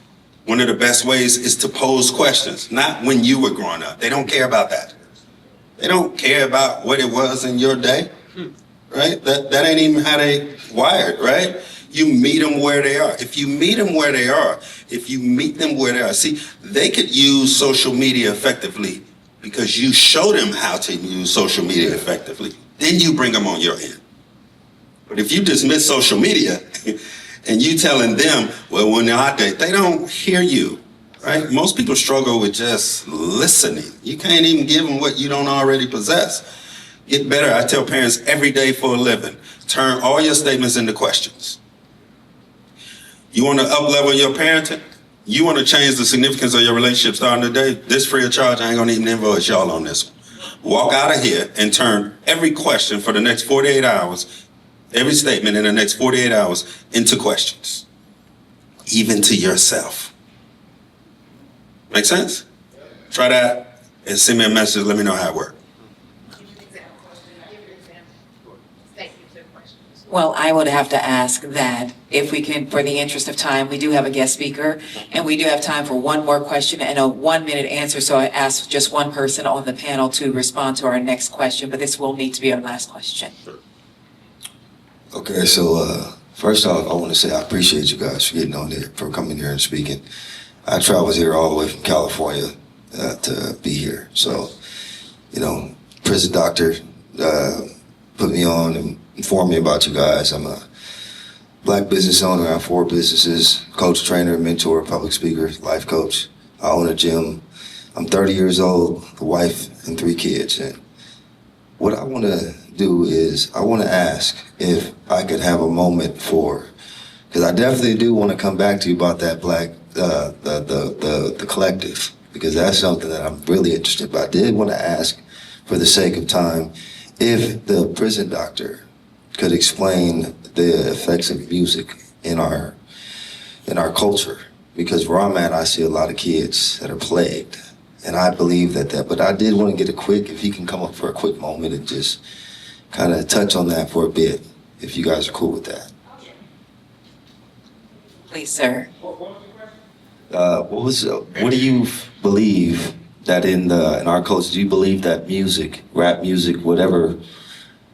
One of the best ways is to pose questions, not when you were growing up. They don't care about that. They don't care about what it was in your day, right? That ain't even how they wired, right? You meet them where they are. If you meet them where they are, see, they could use social media effectively because you show them how to use social media effectively. Then you bring them on your end. But if you dismiss social media and you telling them, well, when they're out there, they don't hear you, right? Most people struggle with just listening. You can't even give them what you don't already possess. Get better. I tell parents every day for a living, turn all your statements into questions. You want to up-level your parenting? You want to change the significance of your relationship starting today? This free of charge, I ain't gonna even invoice y'all on this one. Walk out of here and turn every question for the next 48 hours, every statement in the next 48 hours into questions, even to yourself. Make sense? Try that and send me a message. Let me know how it works. Well, I would have to ask that if we can, for the interest of time, we do have a guest speaker, and we do have time for one more question and a 1-minute answer. So I ask just one person on the panel to respond to our next question, but this will need to be our last question. Okay, so first off, I want to say I appreciate you guys for getting on there, for coming here and speaking. I traveled here all the way from California to be here. So, you know, prison doctor put me on and informed me about you guys. I'm a Black business owner. I have 4 businesses, coach, trainer, mentor, public speaker, life coach. I own a gym. I'm 30 years old, a wife, and 3 kids. And what I want to do is I want to ask if I could have a moment for, because I definitely do want to come back to you about that Black, the collective, because that's something that I'm really interested in. But I did want to ask, for the sake of time, if the prison doctor could explain the effects of music in our culture, because where I'm at, I see a lot of kids that are plagued, and I believe that. But I did want to get if he can come up for a quick moment and just kind of touch on that for a bit, if you guys are cool with that. Please, sir. What do you believe that in our culture? Do you believe that music, rap music, whatever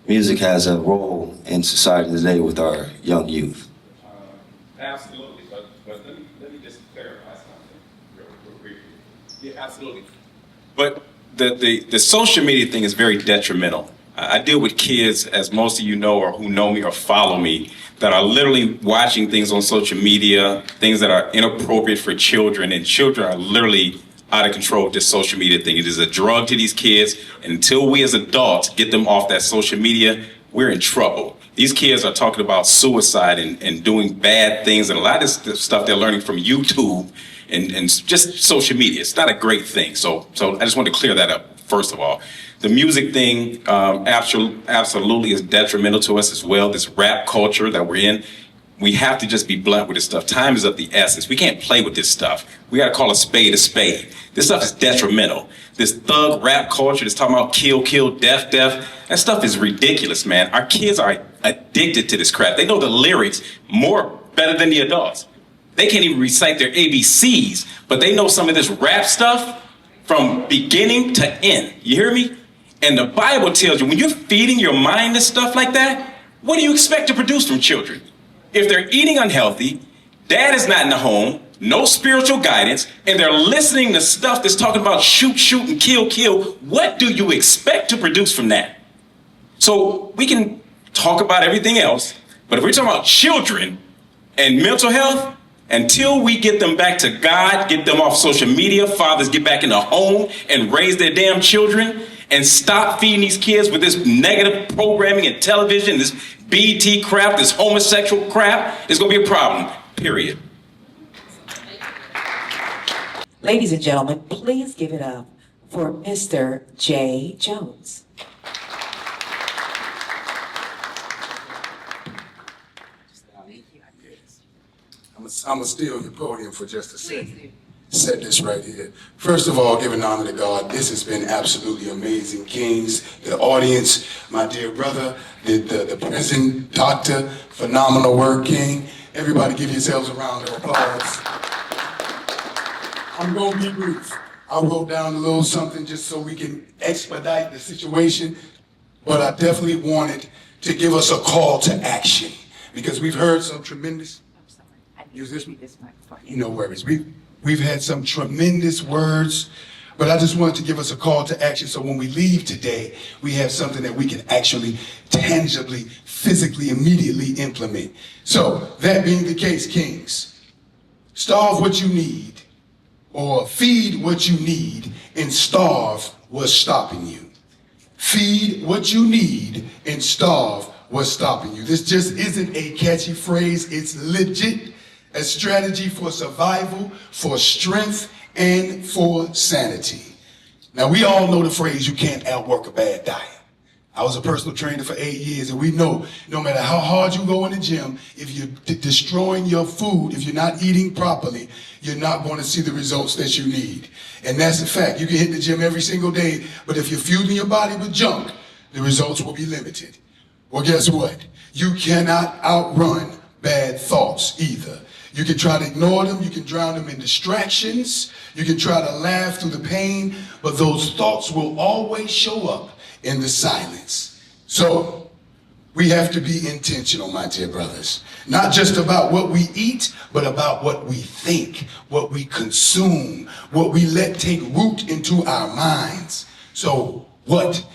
music, has a role in society today with our young youth? Absolutely, but let me just clarify something real briefly. Yeah, absolutely. But the social media thing is very detrimental. I deal with kids, as most of you know, or who know me or follow me, that are literally watching things on social media, things that are inappropriate for children, and children are literally out of control with this social media thing. It is a drug to these kids, and until we as adults get them off that social media, we're in trouble. These kids are talking about suicide and doing bad things, and a lot of this stuff they're learning from YouTube and just social media. It's not a great thing. So I just want to clear that up, first of all. The music thing absolutely is detrimental to us as well, this rap culture that we're in. We have to just be blunt with this stuff. Time is of the essence. We can't play with this stuff. We got to call a spade a spade. This stuff is detrimental. This thug rap culture that's talking about kill, death, that stuff is ridiculous, man. Our kids are addicted to this crap. They know the lyrics better than the adults. They can't even recite their ABCs, but they know some of this rap stuff from beginning to end. You hear me? And the Bible tells you, when you're feeding your mind this stuff like that, what do you expect to produce from children? If they're eating unhealthy, dad is not in the home, no spiritual guidance, and they're listening to stuff that's talking about shoot, and kill, what do you expect to produce from that? So we can talk about everything else, but if we're talking about children and mental health, until we get them back to God, get them off social media, fathers get back in the home and raise their damn children, and stop feeding these kids with this negative programming and television, this BET crap, this homosexual crap, it's gonna be a problem, period. Ladies and gentlemen, please give it up for Mr. Jay Jones. I'm gonna steal your podium for just a second. Set this right here. First of all, giving honor to God. This has been absolutely amazing. Kings, the audience, my dear brother, the prison doctor, phenomenal work, King. Everybody give yourselves a round of applause. I'm gonna be brief. I wrote down a little something just so we can expedite the situation, but I definitely wanted to give us a call to action because we've heard some tremendous. Use this one? No worries. We've had some tremendous words, but I just wanted to give us a call to action so when we leave today, we have something that we can actually tangibly, physically, immediately implement. So that being the case, Kings, starve what you need or feed what you need and starve what's stopping you. Feed what you need and starve what's stopping you. This just isn't a catchy phrase. It's legit a strategy for survival, for strength, and for sanity. Now, we all know the phrase, you can't outwork a bad diet. I was a personal trainer for 8 years, and we know no matter how hard you go in the gym, if you're destroying your food, if you're not eating properly, you're not going to see the results that you need. And that's a fact. You can hit the gym every single day, but if you're fueling your body with junk, the results will be limited. Well, guess what? You cannot outrun bad thoughts either. You can try to ignore them, you can drown them in distractions, you can try to laugh through the pain, but those thoughts will always show up in the silence. So, we have to be intentional, my dear brothers. Not just about what we eat, but about what we think, what we consume, what we let take root into our minds. So, what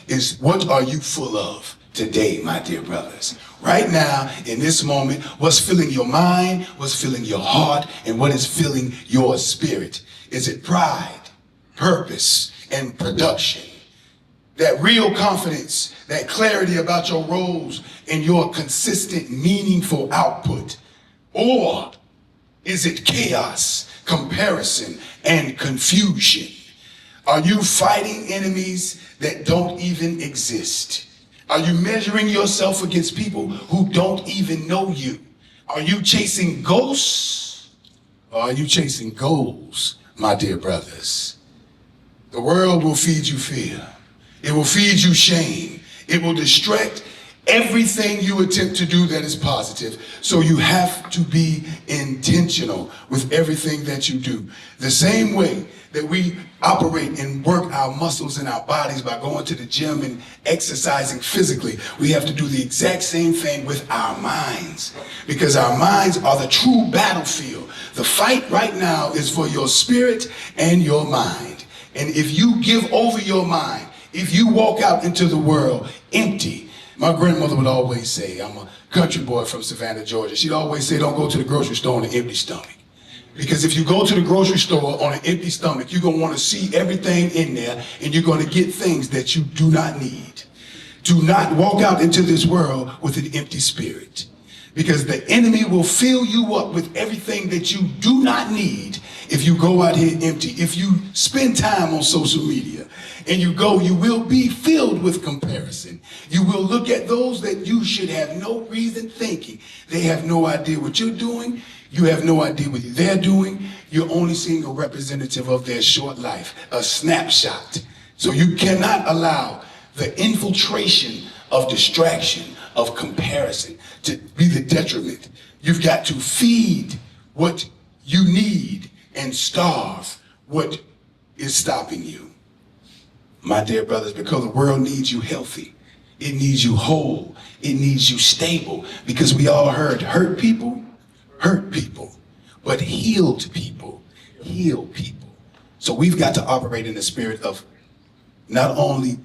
are you full of today, my dear brothers? Right now, in this moment, what's filling your mind, what's filling your heart, and what is filling your spirit? Is it pride, purpose, and production? That real confidence, that clarity about your roles and your consistent, meaningful output? Or is it chaos, comparison, and confusion? Are you fighting enemies that don't even exist? Are you measuring yourself against people who don't even know you? Are you chasing ghosts or are you chasing goals, my dear brothers? The world will feed you fear. It will feed you shame. It will distract everything you attempt to do that is positive. So you have to be intentional with everything that you do. The same way that we operate and work our muscles in our bodies by going to the gym and exercising physically, we have to do the exact same thing with our minds, because our minds are the true battlefield. The fight right now is for your spirit and your mind. And if you give over your mind, if you walk out into the world empty, my grandmother would always say, I'm a country boy from Savannah, Georgia. She'd always say, don't go to the grocery store on an empty stomach. Because if you go to the grocery store on an empty stomach, you're going to want to see everything in there and you're going to get things that you do not need. Do not walk out into this world with an empty spirit. Because the enemy will fill you up with everything that you do not need if you go out here empty. If you spend time on social media and you will be filled with comparison. You will look at those that you should have no reason thinking. They have no idea what you're doing. You have no idea what they're doing. You're only seeing a representative of their short life, a snapshot. So you cannot allow the infiltration of distraction, of comparison, to be the detriment. You've got to feed what you need and starve what is stopping you. My dear brothers, because the world needs you healthy. It needs you whole. It needs you stable. Because we all heard hurt people, but healed people, heal people. So we've got to operate in the spirit of not only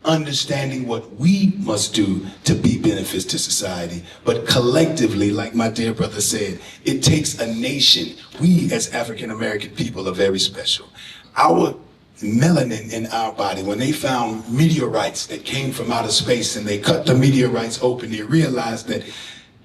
understanding what we must do to be benefits to society, but collectively, like my dear brother said, it takes a nation. We as African American people are very special. Our melanin in our body, when they found meteorites that came from outer space and they cut the meteorites open, they realized that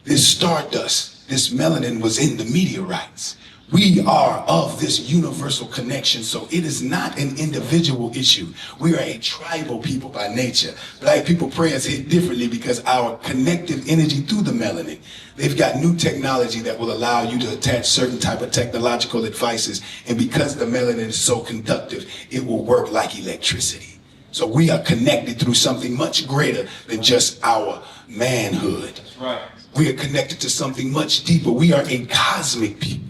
this stardust, this melanin was in the meteorites. We are of this universal connection, so it is not an individual issue. We are a tribal people by nature. Black people prayers hit differently because our connective energy through the melanin. They've got new technology that will allow you to attach certain type of technological devices, and because the melanin is so conductive, it will work like electricity. So we are connected through something much greater than just our manhood. That's right. We are connected to something much deeper. We are a cosmic people.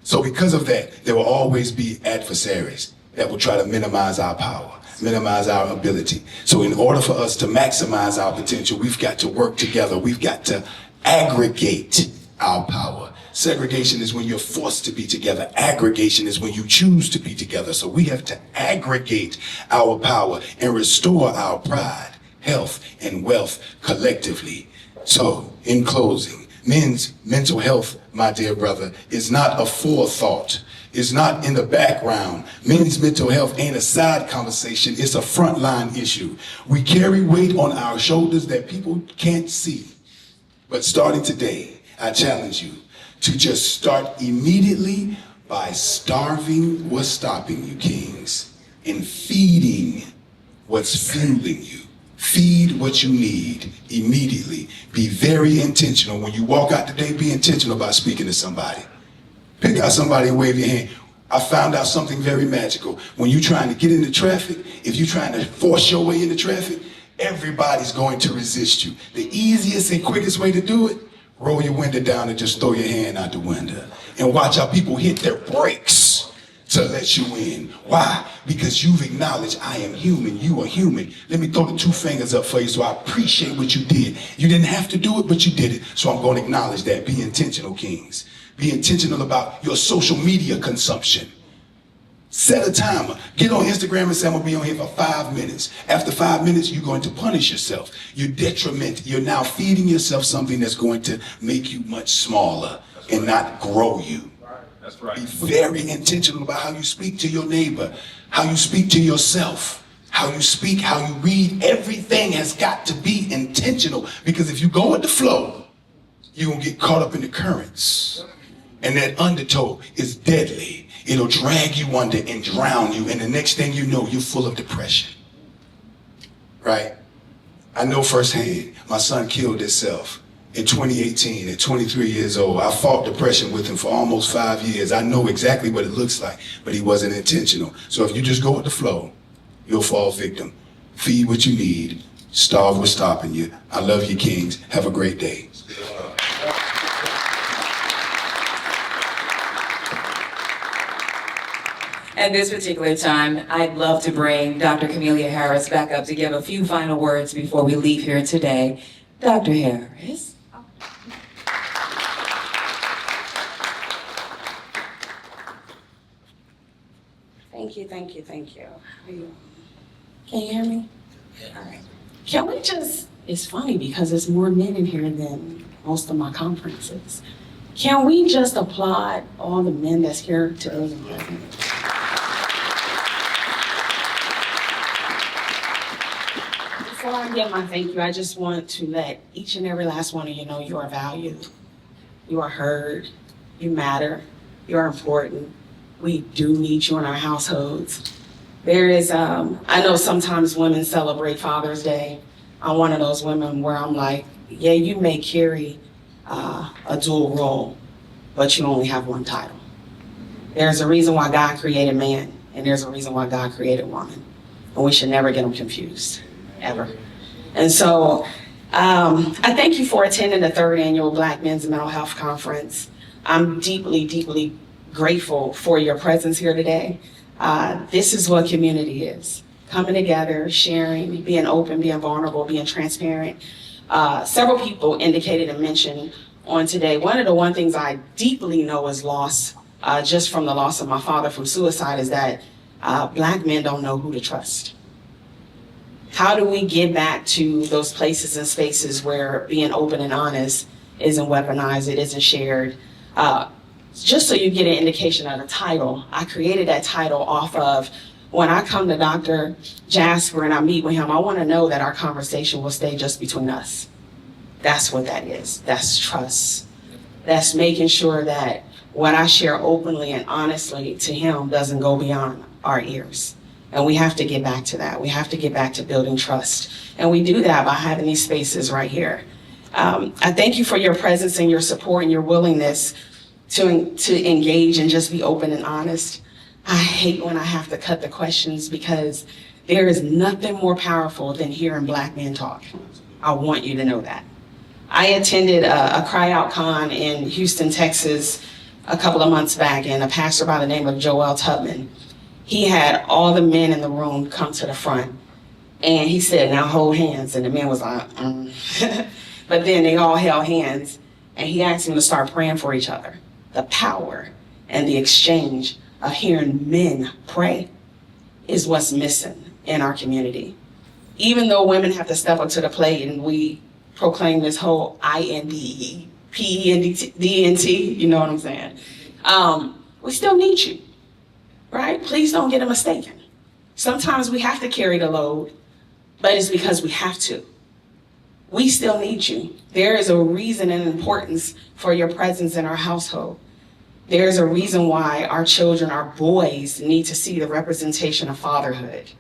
So because of that, there will always be adversaries that will try to minimize our power, minimize our ability. So in order for us to maximize our potential, we've got to work together. We've got to aggregate our power. Segregation is when you're forced to be together. Aggregation is when you choose to be together. So we have to aggregate our power and restore our pride, health, and wealth collectively. So in closing, men's mental health, my dear brother, is not a forethought. It's not in the background. Men's mental health ain't a side conversation. It's a frontline issue. We carry weight on our shoulders that people can't see. But starting today, I challenge you to just start immediately by starving what's stopping you, kings, and feeding what's fueling you. Feed what you need immediately. Be very intentional. When you walk out today, be intentional about speaking to somebody. Pick out somebody and wave your hand. I found out something very magical. When you're trying to get into traffic, if you're trying to force your way into traffic, everybody's going to resist you. The easiest and quickest way to do it, roll your window down and just throw your hand out the window. And watch how people hit their brakes to let you in. Why? Because you've acknowledged I am human, you are human. Let me throw the two fingers up for you so I appreciate what you did. You didn't have to do it, but you did it. So I'm going to acknowledge that. Be intentional, kings. Be intentional about your social media consumption. Set a timer. Get on Instagram and say, I'm going to be on here for 5 minutes. After 5 minutes, you're going to punish yourself. You're detriment. You're now feeding yourself something that's going to make you much smaller and not grow you. That's right. Be very intentional about how you speak to your neighbor, how you speak to yourself, how you speak, how you read. Everything has got to be intentional, because if you go with the flow, you're going to get caught up in the currents. And that undertow is deadly. It'll drag you under and drown you. And the next thing you know, you're full of depression. Right? I know firsthand, my son killed himself in 2018 at 23 years old. I fought depression with him for almost 5 years. I know exactly what it looks like, but he wasn't intentional. So if you just go with the flow, you'll fall victim. Feed what you need. Starve what's stopping you. I love you, kings. Have a great day. At this particular time, I'd love to bring Dr. Camelia Harris back up to give a few final words before we leave here today. Dr. Harris. Thank you, thank you, thank you. Can you hear me? All right. Can we just, it's funny because there's more men in here than most of my conferences. Can we just applaud all the men that's here today? Before I get my thank you, I just want to let each and every last one of you know you are valued, you are heard, you matter, you are important. We do need you in our households. There is, I know sometimes women celebrate Father's Day. I'm one of those women where I'm like, yeah, you may carry a dual role, but you only have one title. There's a reason why God created man, and there's a reason why God created woman. And we should never get them confused, ever. And so I thank you for attending the 3rd Annual Black Men's Mental Health Conference. I'm deeply, deeply grateful for your presence here today. This is what community is. Coming together, sharing, being open, being vulnerable, being transparent. Several people indicated and mentioned on today, one of the things I deeply know is lost, just from the loss of my father from suicide, is that Black men don't know who to trust. How do we get back to those places and spaces where being open and honest isn't weaponized, it isn't shared? Just so you get an indication of the title, I created that title off of when I come to Dr. Jasper and I meet with him, I want to know that our conversation will stay just between us. That's what that is. That's trust. That's making sure that what I share openly and honestly to him doesn't go beyond our ears. And we have to get back to that. We have to get back to building trust. And we do that by having these spaces right here. I thank you for your presence and your support and your willingness to engage and just be open and honest. I hate when I have to cut the questions because there is nothing more powerful than hearing Black men talk. I want you to know that. I attended a Cry Out Con in Houston, Texas, a couple of months back, and a pastor by the name of Joel Tubman, he had all the men in the room come to the front, and he said, now hold hands, and the men was like, But then they all held hands, and he asked them to start praying for each other. The power and the exchange of hearing men pray is what's missing in our community. Even though women have to step up to the plate and we proclaim this whole INDE, PENDT, you know what I'm saying? We still need you, right? Please don't get it mistaken. Sometimes we have to carry the load, but it's because we have to. We still need you. There is a reason and importance for your presence in our household. There's a reason why our children, our boys, need to see the representation of fatherhood.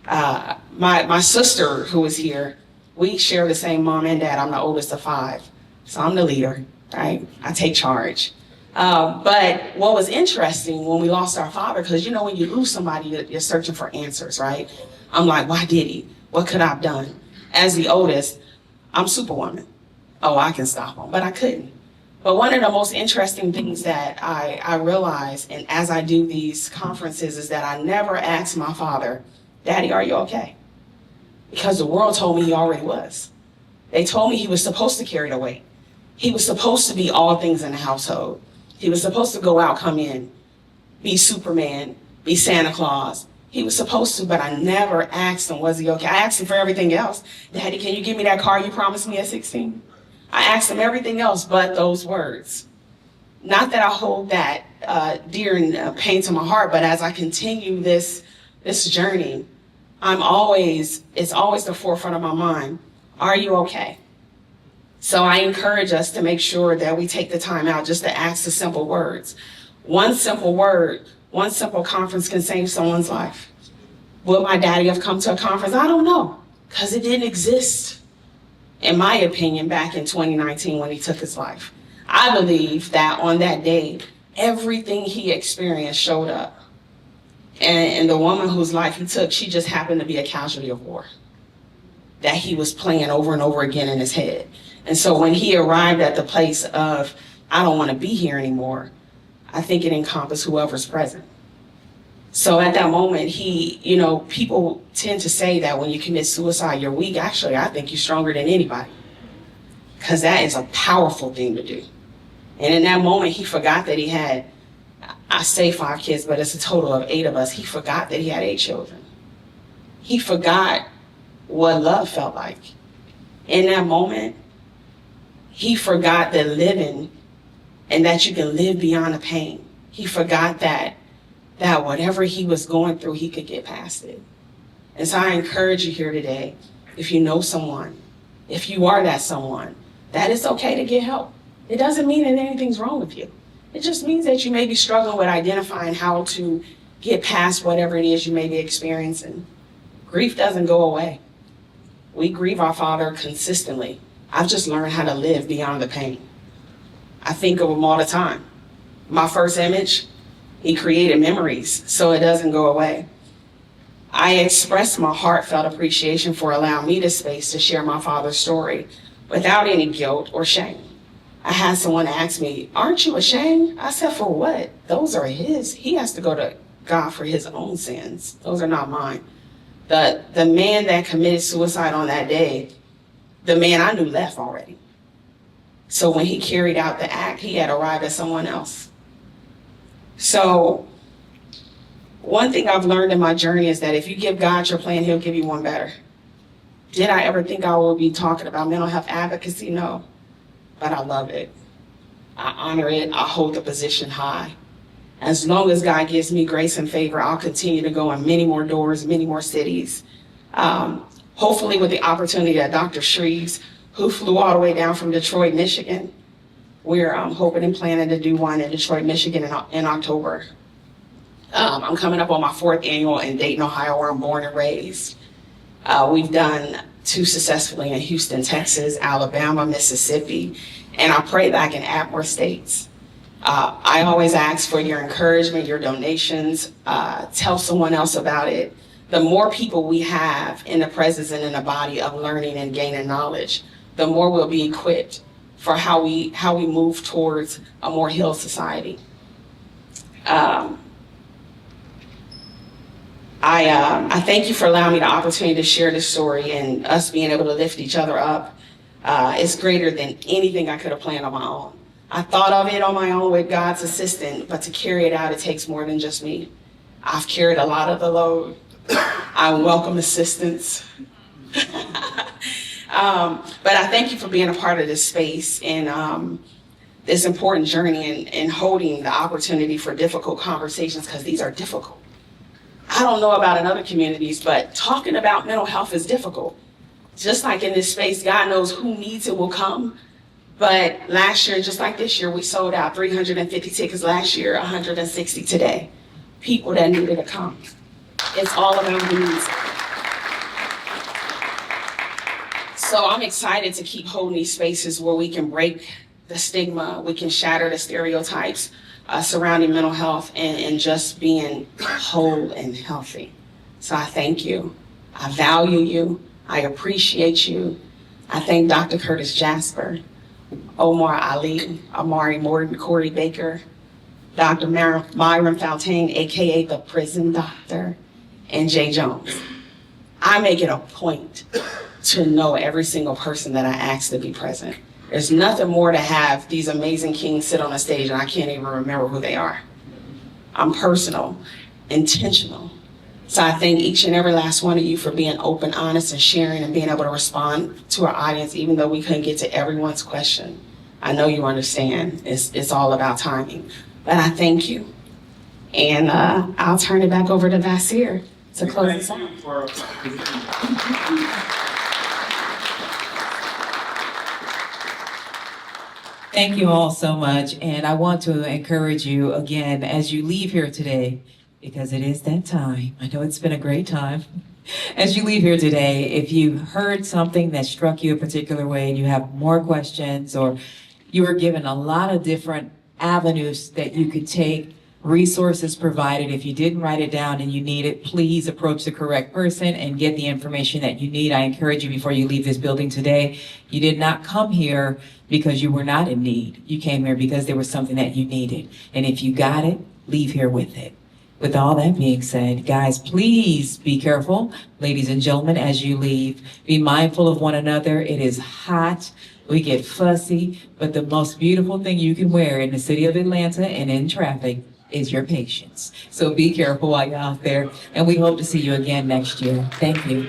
My sister, who is here, we share the same mom and dad. I'm the oldest of 5, so I'm the leader, right? I take charge. But what was interesting when we lost our father, because you know when you lose somebody, you're searching for answers, right? I'm like, why did he? What could I have done? As the oldest, I'm Superwoman. Oh, I can stop him, but I couldn't. But one of the most interesting things that I realized, and as I do these conferences, is that I never asked my father, Daddy, are you okay? Because the world told me he already was. They told me he was supposed to carry the weight. He was supposed to be all things in the household. He was supposed to go out, come in, be Superman, be Santa Claus. He was supposed to, but I never asked him, was he okay? I asked him for everything else. Daddy, can you give me that car you promised me at 16? I asked him everything else but those words. Not that I hold that dear and pain to my heart, but as I continue this journey, it's always the forefront of my mind. Are you okay? So I encourage us to make sure that we take the time out just to ask the simple words. One simple word, one simple conference can save someone's life. Will my daddy have come to a conference? I don't know, because it didn't exist, in my opinion, back in 2019 when he took his life. I believe that on that day, everything he experienced showed up. And the woman whose life he took, she just happened to be a casualty of war that he was playing over and over again in his head. And so when he arrived at the place of, I don't want to be here anymore, I think it encompassed whoever's present. So at that moment, people tend to say that when you commit suicide, you're weak. Actually, I think you're stronger than anybody, because that is a powerful thing to do. And in that moment, he forgot that he had, I say 5 kids, but it's a total of 8 of us. He forgot that he had 8 children. He forgot what love felt like. In that moment, he forgot that living and that you can live beyond the pain. He forgot that whatever he was going through, he could get past it. And so I encourage you here today, if you know someone, if you are that someone, that it's okay to get help. It doesn't mean that anything's wrong with you. It just means that you may be struggling with identifying how to get past whatever it is you may be experiencing. Grief doesn't go away. We grieve our father consistently. I've just learned how to live beyond the pain. I think of him all the time. My first image, he created memories, so it doesn't go away. I express my heartfelt appreciation for allowing me the space to share my father's story without any guilt or shame. I had someone ask me, aren't you ashamed? I said, for what? Those are his. He has to go to God for his own sins. Those are not mine. The man that committed suicide on that day, the man I knew left already. So when he carried out the act, he had arrived at someone else. So one thing I've learned in my journey is that if you give God your plan, he'll give you one better. Did I ever think I would be talking about mental health advocacy? No, but I love it. I honor it. I hold the position high. As long as God gives me grace and favor, I'll continue to go in many more doors, many more cities. Hopefully with the opportunity that Dr. Shreves, who flew all the way down from Detroit, Michigan, we're hoping and planning to do one in Detroit, Michigan in October. I'm coming up on my 4th annual in Dayton, Ohio, where I'm born and raised. We've done 2 successfully in Houston, Texas, Alabama, Mississippi, and I pray that I can add more states. I always ask for your encouragement, your donations. Tell someone else about it. The more people we have in the presence and in the body of learning and gaining knowledge, the more we'll be equipped for how we move towards a more healed society. I thank you for allowing me the opportunity to share this story and us being able to lift each other up. It's greater than anything I could have planned on my own. I thought of it on my own with God's assistance, but to carry it out, it takes more than just me. I've carried a lot of the load. I welcome assistance. But I thank you for being a part of this space and this important journey and holding the opportunity for difficult conversations, because these are difficult. I don't know about in other communities, but talking about mental health is difficult. Just like in this space, God knows who needs it will come. But last year, just like this year, we sold out 350 tickets last year, 160 today. People that needed to come. It's all about the needs. So I'm excited to keep holding these spaces where we can break the stigma, we can shatter the stereotypes surrounding mental health and just being whole and healthy. So I thank you. I value you. I appreciate you. I thank Dr. Curtis Jasper, Omar Ali, Amari Morton, Corey Baker, Dr. Myron Faltain, AKA the prison doctor, and Jay Jones. I make it a point to know every single person that I ask to be present. There's nothing more to have these amazing kings sit on a stage and I can't even remember who they are. I'm personal, intentional. So I thank each and every last one of you for being open, honest, and sharing and being able to respond to our audience, even though we couldn't get to everyone's question. I know you understand. It's all about timing. But I thank you. And I'll turn it back over to Vasir to close us out. Thank you all so much. And I want to encourage you again as you leave here today, because it is that time. I know it's been a great time. As you leave here today, if you heard something that struck you a particular way and you have more questions, or you were given a lot of different avenues that you could take, resources provided. If you didn't write it down and you need it, please approach the correct person and get the information that you need. I encourage you before you leave this building today, you did not come here because you were not in need. You came here because there was something that you needed. And if you got it, leave here with it. With all that being said, guys, please be careful. Ladies and gentlemen, as you leave, be mindful of one another. It is hot. We get fussy, but the most beautiful thing you can wear in the city of Atlanta and in traffic is your patience. So be careful while you're out there, and we hope to see you again next year. Thank you.